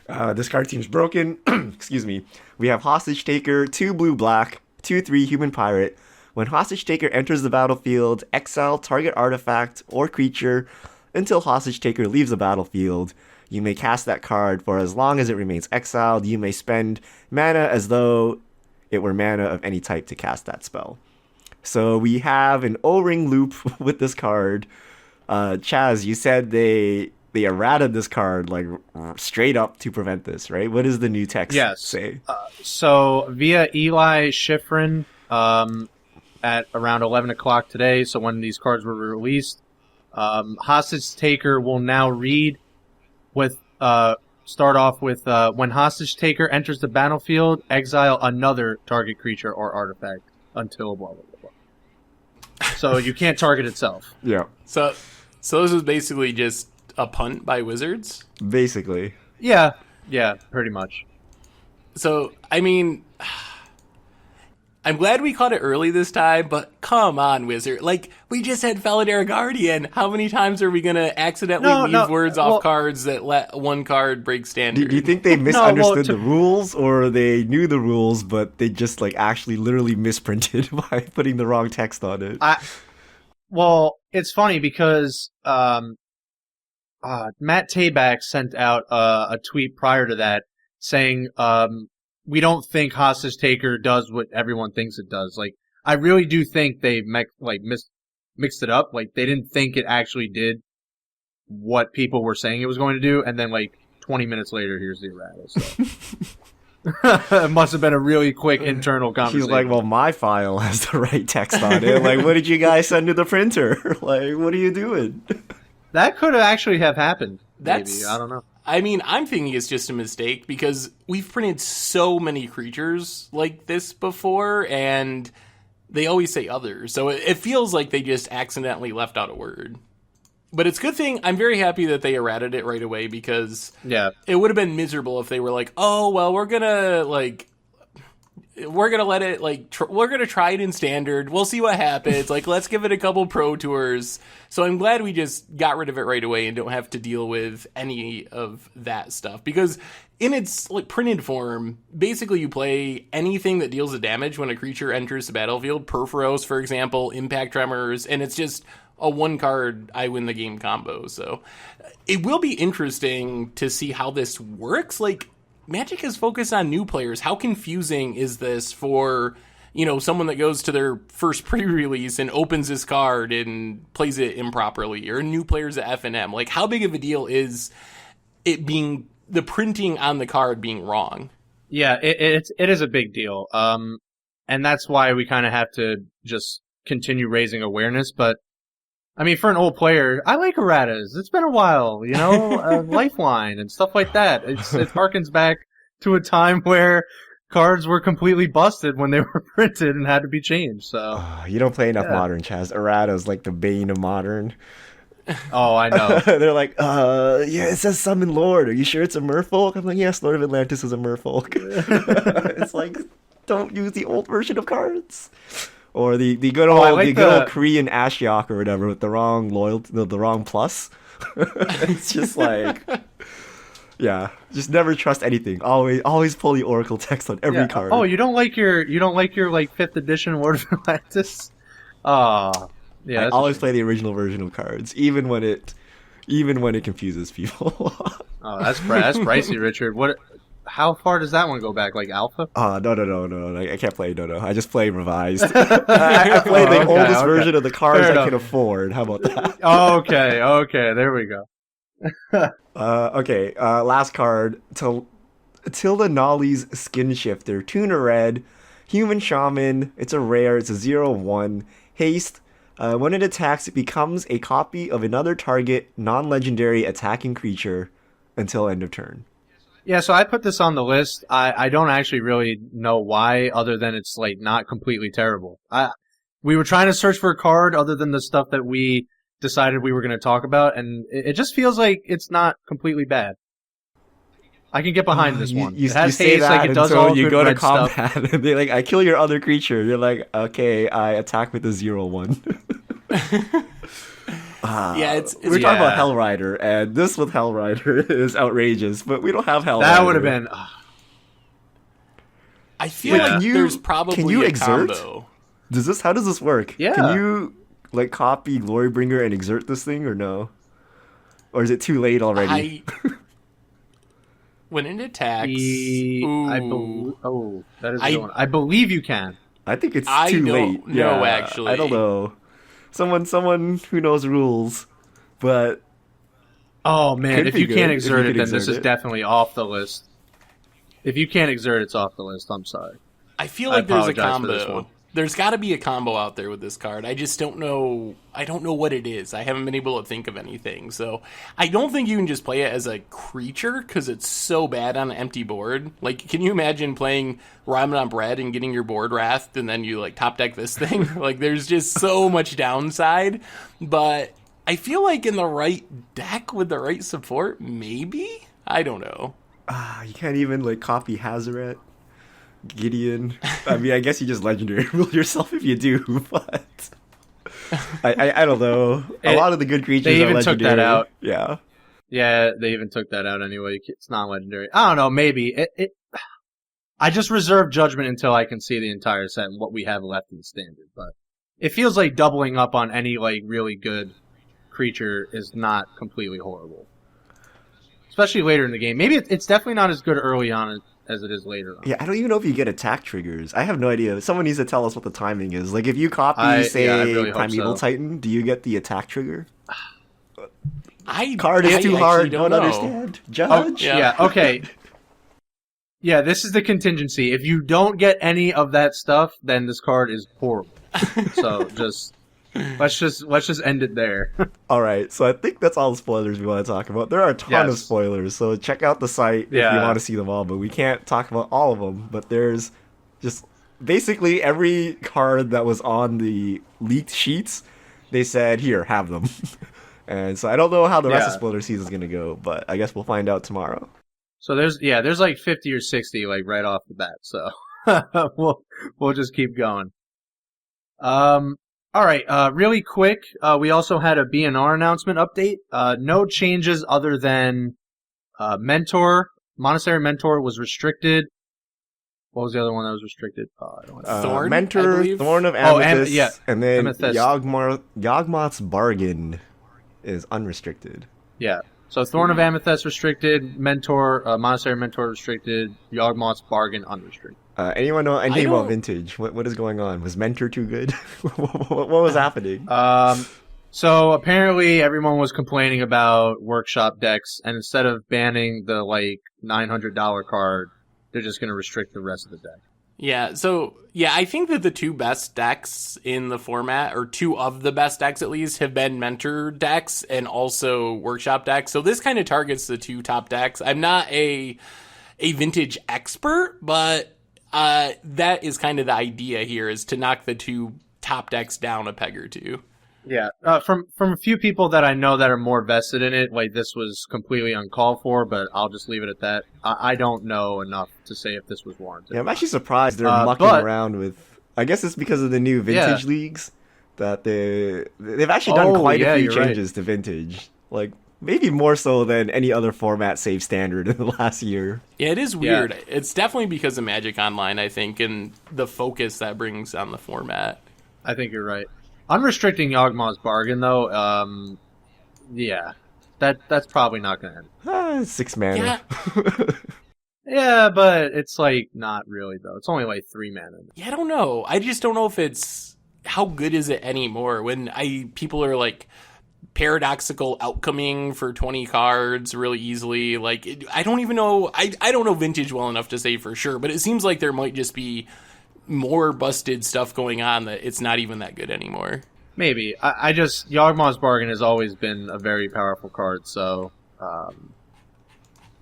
This card team's broken. Excuse me. We have Hostage Taker, 2 blue-black, 2/3 human pirate. When Hostage Taker enters the battlefield, exile target artifact or creature until Hostage Taker leaves the battlefield. You may cast that card for as long as it remains exiled. You may spend mana as though it were mana of any type to cast that spell. So we have an O-ring loop with this card. Chaz, you said they errata this card like straight up to prevent this, right? What does the new text say? So via Eli Schifrin at around 11 o'clock today, so when these cards were released, Hostage Taker will now read with start off with when Hostage Taker enters the battlefield, exile another target creature or artifact until blah blah blah. So you can't target itself. Yeah. So this is basically just a punt by Wizards? Basically. Yeah. Yeah, pretty much. So, I mean, I'm glad we caught it early this time, but come on, Wizard. Like, we just had Felidar Guardian. How many times are we going to accidentally leave words off cards that let one card break standard? Do you think they misunderstood the rules, or they knew the rules, but they just, like, actually literally misprinted by putting the wrong text on it? Well, it's funny because Matt Tabak sent out a tweet prior to that saying we don't think Hostage Taker does what everyone thinks it does. Like, I really do think they mixed it up. Like, they didn't think it actually did what people were saying it was going to do, and then, like, 20 minutes later, here's the errata. So. It must have been a really quick internal conversation. He's like, well, my file has the right text on it. Like, what did you guys send to the printer? Like, what are you doing? That could have actually have happened. Maybe. I don't know. I mean, I'm thinking it's just a mistake because we've printed so many creatures like this before, and they always say others. So it feels like they just accidentally left out a word. But it's a good thing. I'm very happy that they errated it right away because it would have been miserable if they were like, oh, well, we're going to let it, we're going to try it in standard. We'll see what happens. Like, let's give it a couple pro tours. So I'm glad we just got rid of it right away and don't have to deal with any of that stuff. Because in its printed form, basically you play anything that deals the damage when a creature enters the battlefield. Perforos, for example, Impact Tremors, and it's just a one card I win the game combo. So it will be interesting to see how this works. Like, Magic is focused on new players. How confusing is this for, someone that goes to their first pre-release and opens this card and plays it improperly, or new players at FNM? Like, how big of a deal is it being the printing on the card being wrong? Yeah, it is a big deal. And that's why we kind of have to just continue raising awareness. But I mean, for an old player, I like erratas. It's been a while, Lifeline and stuff like that. It harkens back to a time where cards were completely busted when they were printed and had to be changed. So you don't play enough Modern, Chaz. Errata's like the bane of Modern. Oh, I know. They're like, it says Summon Lord. Are you sure it's a Merfolk? I'm like, yes, Lord of Atlantis is a Merfolk. It's like, don't use the old version of cards. Or the good old Korean Ashiok or whatever with the wrong the wrong plus. It's just like, just never trust anything. Always pull the Oracle text on every card. Oh, you don't like your 5th edition Lord of Atlantis? Oh, yeah. I always play the original version of cards, even when it confuses people. Oh, that's pricey, Richard. What? How far does that one go back? Like alpha? No. I can't play no. I just play revised. I play the oldest version of the cards I can afford. How about that? Okay. There we go. Okay. Last card. Tilda Nolly's Skin Shifter. Tuna red. Human Shaman. It's a rare. It's a 0/1. Haste. When it attacks, it becomes a copy of another target non-legendary attacking creature until end of turn. Yeah, so I put this on the list. I don't actually really know why, other than it's like not completely terrible. We were trying to search for a card other than the stuff that we decided we were going to talk about, and it just feels like it's not completely bad. I can get behind this one. You say that like it does all you go to combat stuff. And they're like, I kill your other creature. You're like, okay, I attack with a 0/1. We're talking about Hellrider, and this with Hellrider is outrageous, but we don't have Hellrider. That would have been... I feel like there's probably a combo. How does this work? Yeah. Can you copy Glorybringer and exert this thing, or no? Or is it too late already? When it attacks... that is a good one. I believe you can. I think it's too late. No, actually. I don't know. Someone who knows rules, but... Oh, man, if you can't exert it, then this is definitely off the list. If you can't exert, it's off the list. I'm sorry. I feel like there's a combo. There's got to be a combo out there with this card. I just don't know. I don't know what it is. I haven't been able to think of anything. So I don't think you can just play it as a creature because it's so bad on an empty board. Like, can you imagine playing Ramen on Bread and getting your board wrathed and then you top deck this thing? Like, there's just so much downside. But I feel like in the right deck with the right support, maybe? I don't know. You can't even like copy Hazaret, Gideon. I mean, I guess you just legendary rule yourself if you do, but I don't know. A lot of the good creatures they are even legendary. took that out. Yeah. Yeah, they even took that out anyway. It's non-legendary. I don't know, maybe. I just reserve judgment until I can see the entire set and what we have left in the standard. But it feels like doubling up on any like really good creature is not completely horrible. Especially later in the game. Maybe it's definitely not as good early on as it is later on. Yeah, I don't even know if you get attack triggers. I have no idea. Someone needs to tell us what the timing is. Like, if you copy, I say, really hope Primeval so. Titan, do you get the attack trigger? I Card is too actually hard. don't Don't know. understand. Oh, Judge. yeah, okay. Yeah, this is the contingency. If you don't get any of that stuff, then this card is horrible. So let's just end it there. All right, so I think that's all the spoilers we want to talk about. There are a ton of Yes. spoilers, so check out the site if you Yeah. want to see them all. But we can't talk about all of them. But there's just basically every card that was on the leaked sheets. They said, "Here, have them." And so I don't know how the rest of Yeah. spoiler season is gonna go, but I guess we'll find out tomorrow. So there's like 50 or 60 like right off the bat. So we'll just keep going. All right. Really quick. We also had a B&R announcement update. No changes other than Mentor. Monastery Mentor was restricted. What was the other one that was restricted? I don't know. Thorn, I Mentor, believe? Thorn of Oh, Amethyst, yeah, and then Amethyst. Yawgmoth's Bargain is unrestricted. Yeah. So Thorn of Amethyst restricted, Mentor, Monastery Mentor restricted, Yawgmoth's Bargain unrestricted. Anyone know anything about don't- Vintage? What is going on? Was Mentor too good? what was happening? So apparently everyone was complaining about workshop decks, and instead of banning the like $900 card, they're just going to restrict the rest of the deck. Yeah, so yeah, I think that the two best decks in the format, or two of the best decks at least, have been Mentor decks and also Workshop decks. So this kind of targets the two top decks. I'm not a Vintage expert, but that is kind of the idea here, is to knock the two top decks down a peg or two. Yeah, from a few people that I know that are more vested in it, like this was completely uncalled for, but I'll just leave it at that. I don't know enough to say if this was warranted. Yeah, I'm actually surprised they're mucking but- around with. I guess it's because of the new Vintage leagues that they've actually done Oh, quite yeah, a few you're right. changes to Vintage. Like maybe more so than any other format save standard in the last year. Yeah, it is weird. It's definitely because of Magic Online, I think, and the focus that brings on the format. I think you're right. Unrestricting Yawgmoth's Bargain, though, yeah, that's probably not going to end. 6 mana. Yeah. Yeah, but it's like not really though. It's only like 3 mana. Yeah, I don't know. I just don't know if it's how good is it anymore when people are like paradoxical outcoming for 20 cards really easily. Like I don't even know. I don't know Vintage well enough to say for sure, but it seems like there might just be more busted stuff going on that it's not even that good anymore. Maybe. I just Yawgmoth's Bargain has always been a very powerful card, so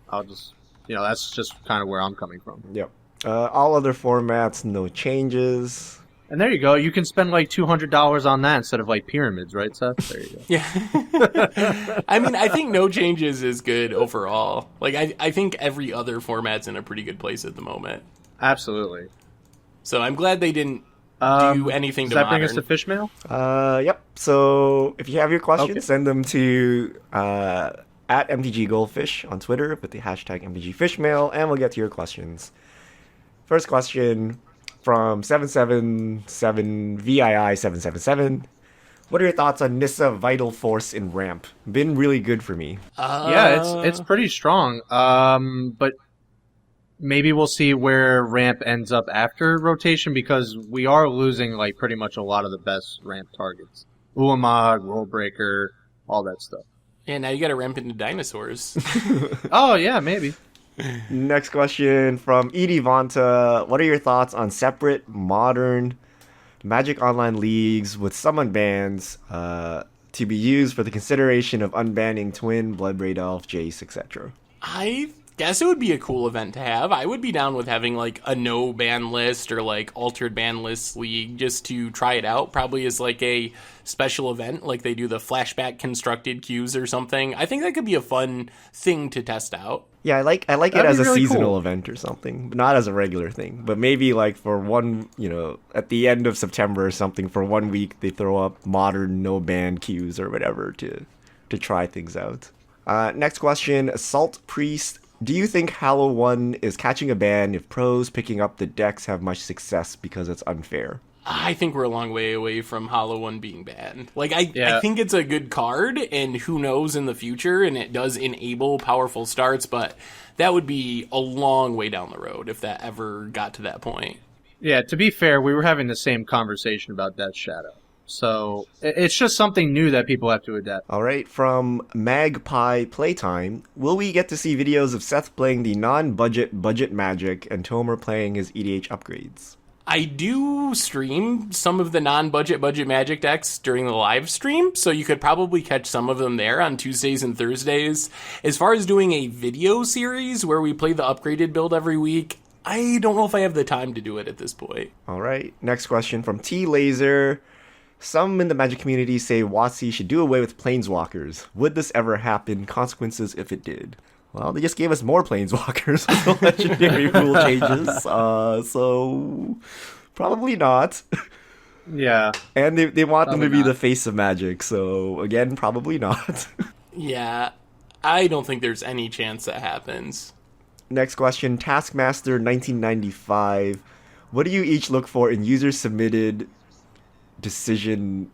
I'll just that's just kind of where I'm coming from. Yep. All other formats, no changes. And there you go. You can spend like $200 on that instead of like pyramids, right, Seth? There you go. Yeah. I mean, I think no changes is good overall. Like, I think every other format's in a pretty good place at the moment. Absolutely. So I'm glad they didn't do anything Does to that modern. bring us to Fishmail? Yep. So if you have your questions, Okay. send them to at MTG Goldfish on Twitter with the hashtag MTG Fishmail, and we'll get to your questions. First question from 777 VII 777. What are your thoughts on Nissa Vital Force in Ramp? Been really good for me. Yeah, it's pretty strong. But maybe we'll see where ramp ends up after rotation because we are losing like pretty much a lot of the best ramp targets. Ulamog, Worldbreaker, all that stuff. Yeah, now you got to ramp into dinosaurs. Oh yeah, maybe. Next question from Edie Vonta. What are your thoughts on separate, modern Magic Online leagues with some unbans to be used for the consideration of unbanning Twin, Bloodbraid Elf, Jace, etc.? I guess it would be a cool event to have. I would be down with having like a no ban list or like altered ban lists league just to try it out. Probably as like a special event, like they do the flashback constructed queues or something. I think that could be a fun thing to test out. Yeah, I like it That'd as be a really seasonal cool. event or something, but not as a regular thing. But maybe like for one, at the end of September or something, for 1 week they throw up modern no ban queues or whatever to try things out. Next question, Assault Priest. Do you think Halo 1 is catching a ban if pros picking up the decks have much success because it's unfair? I think we're a long way away from Hollow 1 being banned. Like, I Yeah. think it's a good card, and who knows in the future, and it does enable powerful starts, but that would be a long way down the road if that ever got to that point. Yeah, to be fair, we were having the same conversation about Death Shadow. So it's just something new that people have to adapt. All right, from Magpie Playtime, will we get to see videos of Seth playing the non-budget budget Magic and Tomer playing his EDH upgrades? I do stream some of the non-budget budget Magic decks during the live stream, so you could probably catch some of them there on Tuesdays and Thursdays. As far as doing a video series where we play the upgraded build every week, I don't know if I have the time to do it at this point. All right, next question from T Laser. Some in the Magic community say WotC should do away with Planeswalkers. Would this ever happen? Consequences if it did. Well, they just gave us more Planeswalkers with the legendary rule changes, so probably not. Yeah. And they want them to Probably be the not. face of Magic, so again, probably not. Yeah, I don't think there's any chance that happens. Next question, Taskmaster 1995. What do you each look for in user-submitted decision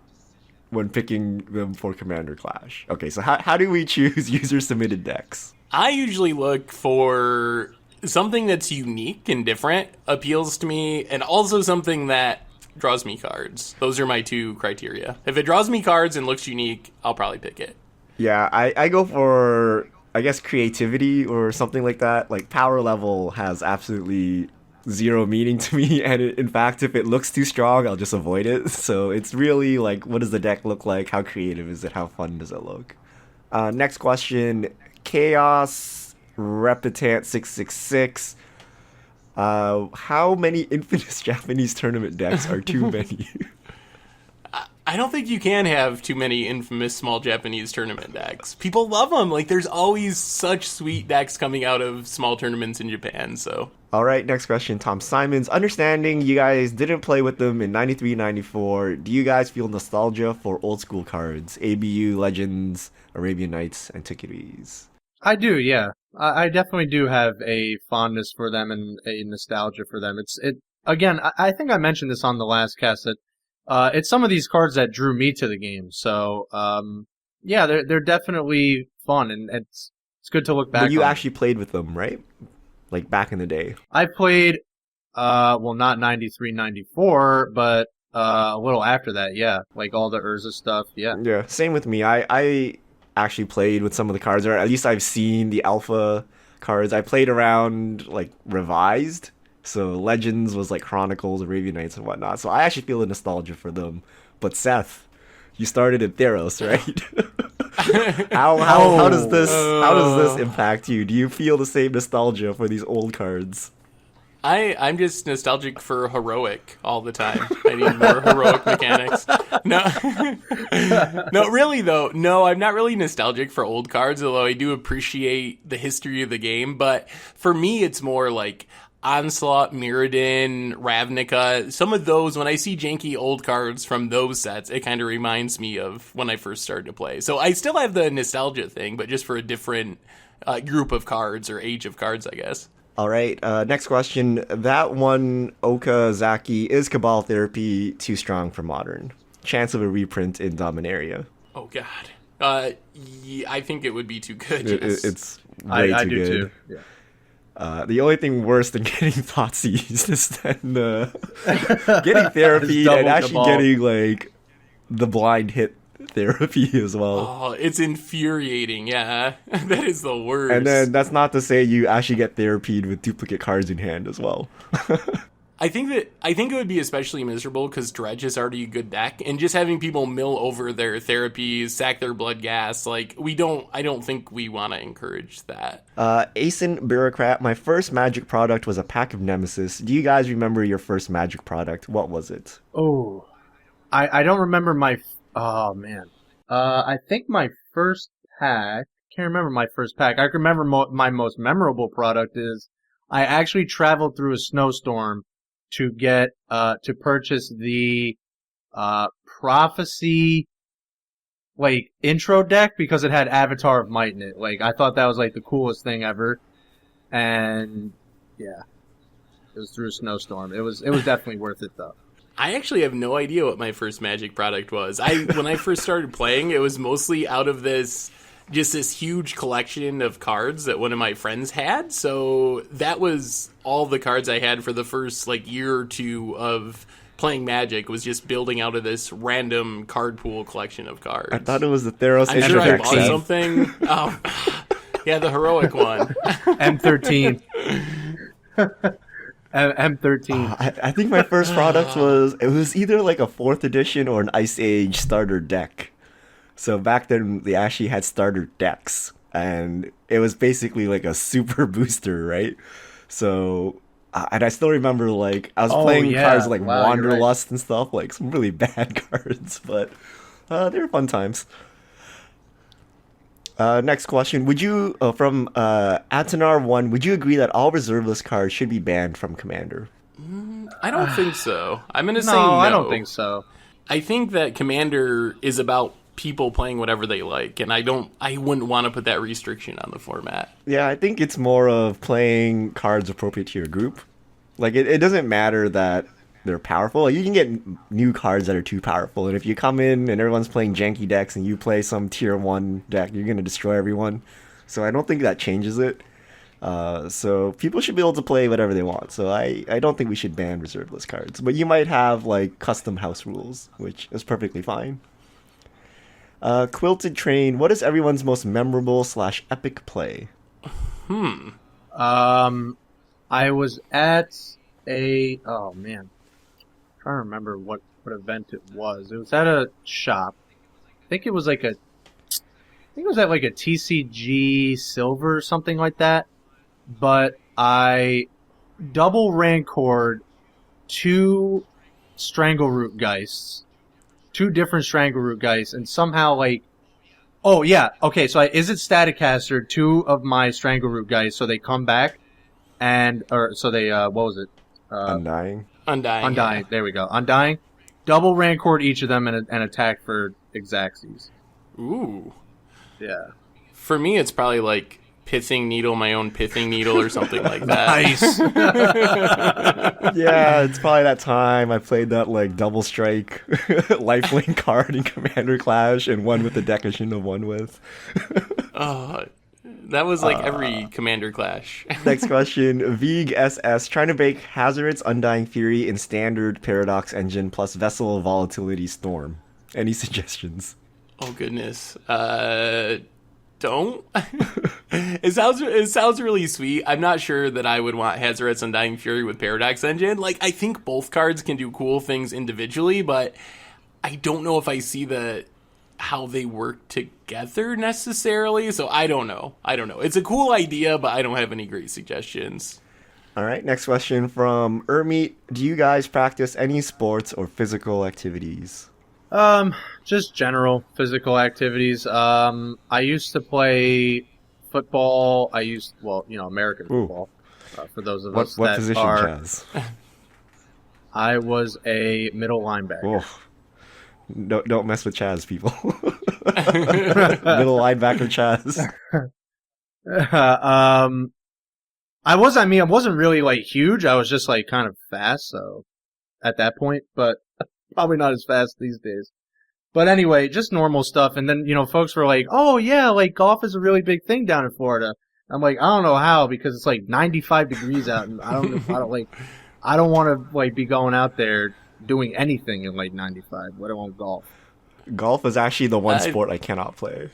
when picking them for Commander Clash? Okay, so how do we choose user-submitted decks? I usually look for something that's unique and different, appeals to me, and also something that draws me cards. Those are my two criteria. If it draws me cards and looks unique, I'll probably pick it. Yeah, I go for, I guess, creativity or something like that. Like, power level has absolutely zero meaning to me, and in fact, if it looks too strong, I'll just avoid it. So it's really like, what does the deck look like? How creative is it? How fun does it look? Next question, Chaos Repetant 666. How many Infamous Japanese tournament decks are too many? I don't think you can have too many infamous small Japanese tournament decks. People love them. Like, there's always such sweet decks coming out of small tournaments in Japan, so... All right, next question, Tom Simons. Understanding you guys didn't play with them in 93, 94, do you guys feel nostalgia for old school cards? ABU, Legends, Arabian Nights, Antiquities? I do, yeah. I definitely do have a fondness for them and a nostalgia for them. Again, I think I mentioned this on the last cast that it's some of these cards that drew me to the game. So, yeah, they're definitely fun, and it's good to look back But you on. actually played with them, right? Like back in the day. I played, well, not 93, 94, but a little after that, yeah. Like all the Urza stuff, yeah. Yeah, same with me. I actually played with some of the cards, or at least I've seen the alpha cards. I played around like revised. So Legends was like Chronicles, Arabian Nights, and whatnot. So I actually feel a nostalgia for them. But Seth, you started in Theros, right? how does this impact you? Do you feel the same nostalgia for these old cards? I'm just nostalgic for heroic all the time. I need more heroic mechanics. No, no, really though. No, I'm not really nostalgic for old cards, although I do appreciate the history of the game. But for me, it's more like Onslaught, Mirrodin, Ravnica. Some of those, when I see janky old cards from those sets, it kind of reminds me of when I first started to play. So I still have the nostalgia thing, but just for a different group of cards or age of cards, I guess. All right, next question. That one, Okazaki, is Cabal Therapy too strong for Modern? Chance of a reprint in Dominaria. Oh, God. Yeah, I think it would be too good. Yes. It's way I too do good. too. Yeah. The only thing worse than getting Thoughtseize is then getting therapy Just double and actually Cabal. getting like the blind hit therapy as well. Oh, it's infuriating. Yeah, that is the worst. And then that's not to say you actually get therapied with duplicate cards in hand as well. I think it would be especially miserable because Dredge is already a good deck, and just having people mill over their therapies, sack their blood gas, like I don't think we want to encourage that. Asen Bureaucrat, my first Magic product was a pack of Nemesis. Do you guys remember your first Magic product? What was it? Oh, I don't remember my. Oh man. I think my first pack. Can't remember my first pack. I can remember my most memorable product is I actually traveled through a snowstorm to get to purchase the Prophecy like intro deck because it had Avatar of Might in it. Like I thought that was like the coolest thing ever, and yeah, it was through a snowstorm. It was definitely worth it though. I actually have no idea what my first Magic product was. When I first started playing, it was mostly out of this huge collection of cards that one of my friends had. So that was all the cards I had for the first like year or two of playing Magic, was just building out of this random card pool collection of cards. I thought it was the Theros. I'm sure I bought something. Oh, yeah, the heroic one. M13. M13. I think my first product was either like a 4th edition or an Ice Age starter deck. So back then they actually had starter decks, and it was basically like a super booster, right? So, and I still remember like I was playing cards like Wanderlust and stuff, like some really bad cards, but they were fun times. Next question: would you, from Atanar1, would you agree that all reserveless cards should be banned from Commander? I don't think so. I'm gonna say no. I don't think so. I think that Commander is about people playing whatever they like, and I wouldn't want to put that restriction on the format. Yeah, I think it's more of playing cards appropriate to your group. Like it doesn't matter that they're powerful. Like, you can get new cards that are too powerful, and if you come in and everyone's playing janky decks and you play some tier 1 deck, you're gonna destroy everyone. So I don't think that changes it. So people should be able to play whatever they want. So I don't think we should ban reserveless cards, but you might have like custom house rules, which is perfectly fine. Quilted Train, what is everyone's most memorable / epic play? I was at a trying to remember what event it was. It was at a shop. I think it was at like a TCG Silver or something like that. But I double rancored 2 Strangleroot Geists. 2 different Strangleroot Geists, and somehow like, oh yeah, okay, so I Izzet Staticaster 2 of my Strangleroot Geists, so they come back, what was it? Undying. Yeah. There we go. Undying. Double Rancored each of them and attack for Xaxes. Ooh. Yeah. For me, it's probably like Pithing Needle, my own Pithing Needle, or something like that. Nice. Yeah, it's probably that time I played that like double strike lifelink card in Commander Clash, and one with the deck I shouldn't have won with. That was like every Commander Clash. Next question: Vig SS trying to bake Hazard's Undying Fury in Standard Paradox Engine plus Vessel of Volatility Storm. Any suggestions? Oh goodness. Don't. It sounds really sweet. I'm not sure that I would want Hazard's Undying Fury with Paradox Engine. Like, I think both cards can do cool things individually, but I don't know if I see how they work together necessarily. So I don't know. It's a cool idea, but I don't have any great suggestions. All right, next question from Ermeet. Do you guys practice any sports or physical activities? Just general physical activities. I used to play football. American football. For those of us what that position, Chaz? I was a middle linebacker. Oh. Don't mess with Chaz, people. Middle linebacker Chaz. I wasn't really like huge. I was just like kind of fast, so at that point, but probably not as fast these days. But anyway, just normal stuff. And then, folks were like, oh yeah, like golf is a really big thing down in Florida. I'm like, I don't know how, because it's like 95 degrees out, and I don't want to like be going out there doing anything in like 95, let alone golf. Golf is actually the one sport I cannot play.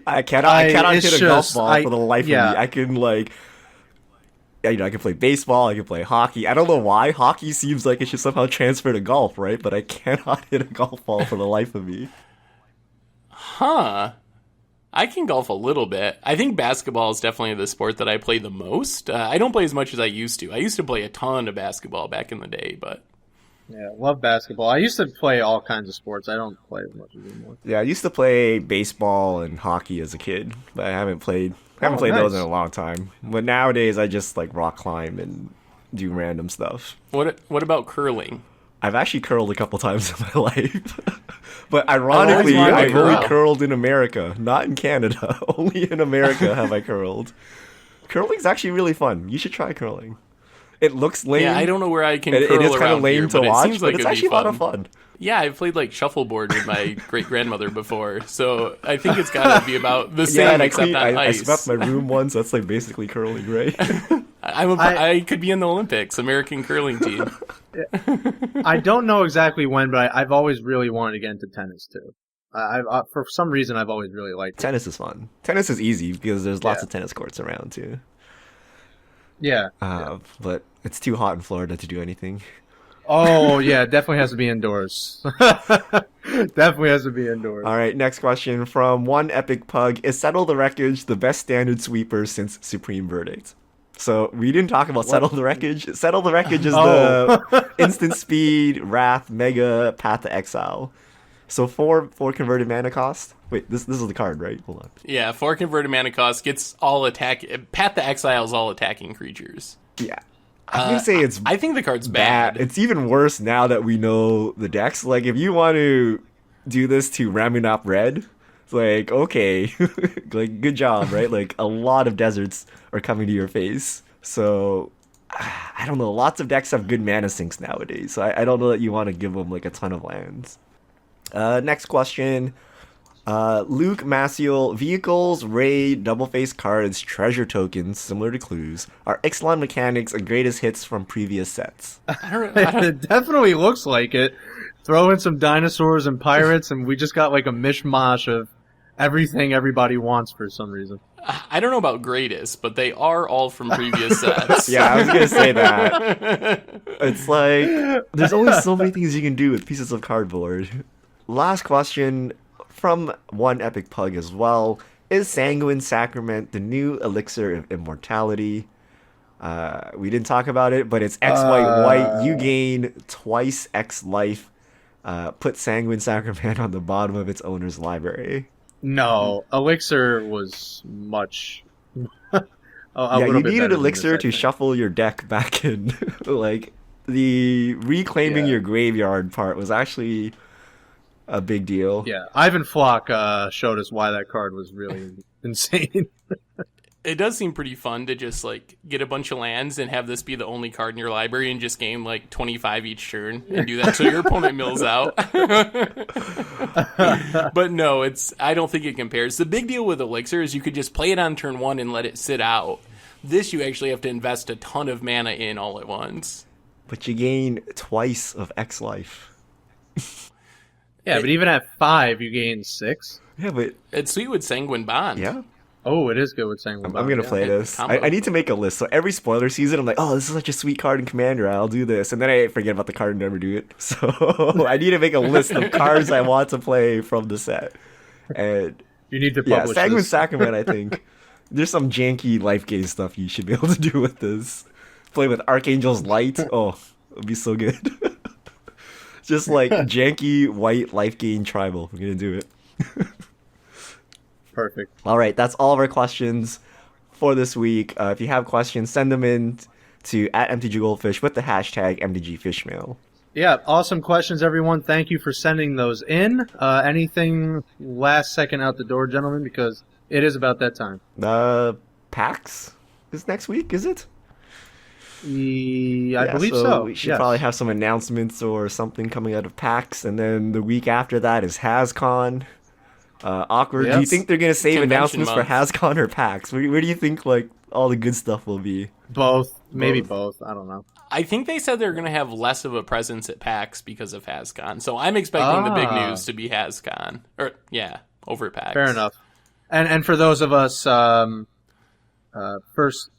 I cannot hit a golf ball for the life of me. I can I can play baseball, I can play hockey. I don't know why. Hockey seems like it should somehow transfer to golf, right? But I cannot hit a golf ball for the life of me. Huh. I can golf a little bit. I think basketball is definitely the sport that I play the most. I don't play as much as I used to. I used to play a ton of basketball back in the day, but... Yeah, love basketball. I used to play all kinds of sports. I don't play as much anymore. Yeah, I used to play baseball and hockey as a kid, but I haven't played those nice. in a long time. But nowadays, I just like rock climb and do random stuff. What about curling? I've actually curled a couple times in my life. But ironically, wanted to I've only curl. curled in America, not in Canada. Only in America have I curled. Curling's actually really fun. You should try curling. It looks lame. Yeah, I don't know where I can It curl is kind around of lame here, to but it watch, seems like but it's it'd actually be a lot of fun. Yeah, I've played like shuffleboard with my great-grandmother before, so I think it's got to be about the same, Yeah, and except on I ice. swept my room once. That's like basically curling, right? I could be in the Olympics, American curling team. I don't know exactly when, but I've always really wanted to get into tennis too. For some reason, I've always really liked it. Tennis is fun. Tennis is easy because there's lots Yeah. of tennis courts around too. Yeah. But it's too hot in Florida to do anything. Oh, yeah, it definitely has to be indoors. Definitely has to be indoors. All right, next question from One Epic Pug. Is Settle the Wreckage the best standard sweeper since Supreme Verdict? So we didn't talk about Settle the Wreckage. Settle the Wreckage is the instant speed, Wrath, Mega, Path to Exile. So four converted mana cost. Wait, this is the card, right? Hold on. Yeah, 4 converted mana cost gets all attack. Path to Exile is all attacking creatures. Yeah. I'm gonna say it's I think the card's bad. It's even worse now that we know the decks. Like, if you want to do this to Ramunap Red, it's like, okay, like, good job, right? Like, a lot of deserts are coming to your face. So, I don't know. Lots of decks have good mana sinks nowadays. So I don't know that you want to give them, like, a ton of lands. Next question. Luke Maciel, vehicles, raid, double face cards, treasure tokens, similar to clues, are Ixalan mechanics and greatest hits from previous sets. It definitely looks like it. Throw in some dinosaurs and pirates, and we just got like a mishmash of everything everybody wants for some reason. I don't know about greatest, but they are all from previous sets. Yeah, I was gonna say that. It's like, there's only so many things you can do with pieces of cardboard. Last question from One Epic Pug as well. Is Sanguine Sacrament the new elixir of immortality? We didn't talk about it, but it's X white. You gain twice X life. Put Sanguine Sacrament on the bottom of its owner's library. No, Elixir was much. Yeah, you needed Elixir to shuffle your deck back in. Like, the reclaiming your graveyard part was actually a big deal. Yeah, Ivan Flock showed us why that card was really insane. It does seem pretty fun to just like get a bunch of lands and have this be the only card in your library and just game like 25 each turn and do that till your opponent mills out. But no, I don't think it compares. The big deal with Elixir is you could just play it on turn 1 and let it sit out. This you actually have to invest a ton of mana in all at once. But you gain twice of X life. Yeah, but even at 5, you gain 6. Yeah, but It's sweet with Sanguine Bond. yeah. Oh, it is good with Sanguine. I'm gonna play this. I need to make a list. So every spoiler season, I'm like, oh, this is such a sweet card in Commander. I'll do this, and then I forget about the card and never do it. So I need to make a list of cards I want to play from the set. And You need to yeah, publish Sanguine this. Sacrament. I think there's some janky life gain stuff you should be able to do with this. Play with Archangel's Light. Oh, it'd be so good. Just like janky white life gain tribal. We're gonna do it. Perfect. All right, that's all of our questions for this week. If you have questions, send them in to @MTGGoldfish with the hashtag MTGFishmail. Yeah, awesome questions, everyone. Thank you for sending those in. Anything last second out the door, gentlemen, because it is about that time. PAX is next week, is it? I believe so. We should probably have some announcements or something coming out of PAX, and then the week after that is HasCon. Awkward. Yes. Do you think they're gonna save Convention announcements for HasCon or PAX? Where do you think like all the good stuff will be? Both. Maybe both. I don't know. I think they said they're going to have less of a presence at PAX because of HasCon. So I'm expecting the big news to be HasCon. Or, yeah, over at PAX. Fair enough. And for those of us, first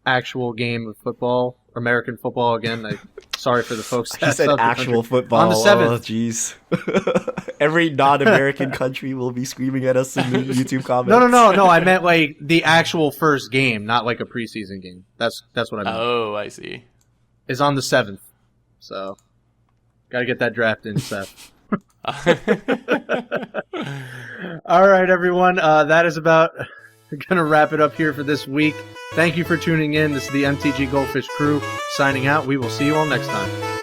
actual game of football, American football again. Sorry for the folks She that said south of the actual country. football. On the 7th. Oh, jeez. Every non-American country will be screaming at us in the YouTube comments. No. I meant like the actual first game, not like a preseason game. That's what I meant. Oh, I see. Is on the 7th. So, got to get that draft in, Seth. All right, everyone. That is about going to wrap it up here for this week. Thank you for tuning in. This is the MTG Goldfish crew signing out. We will see you all next time.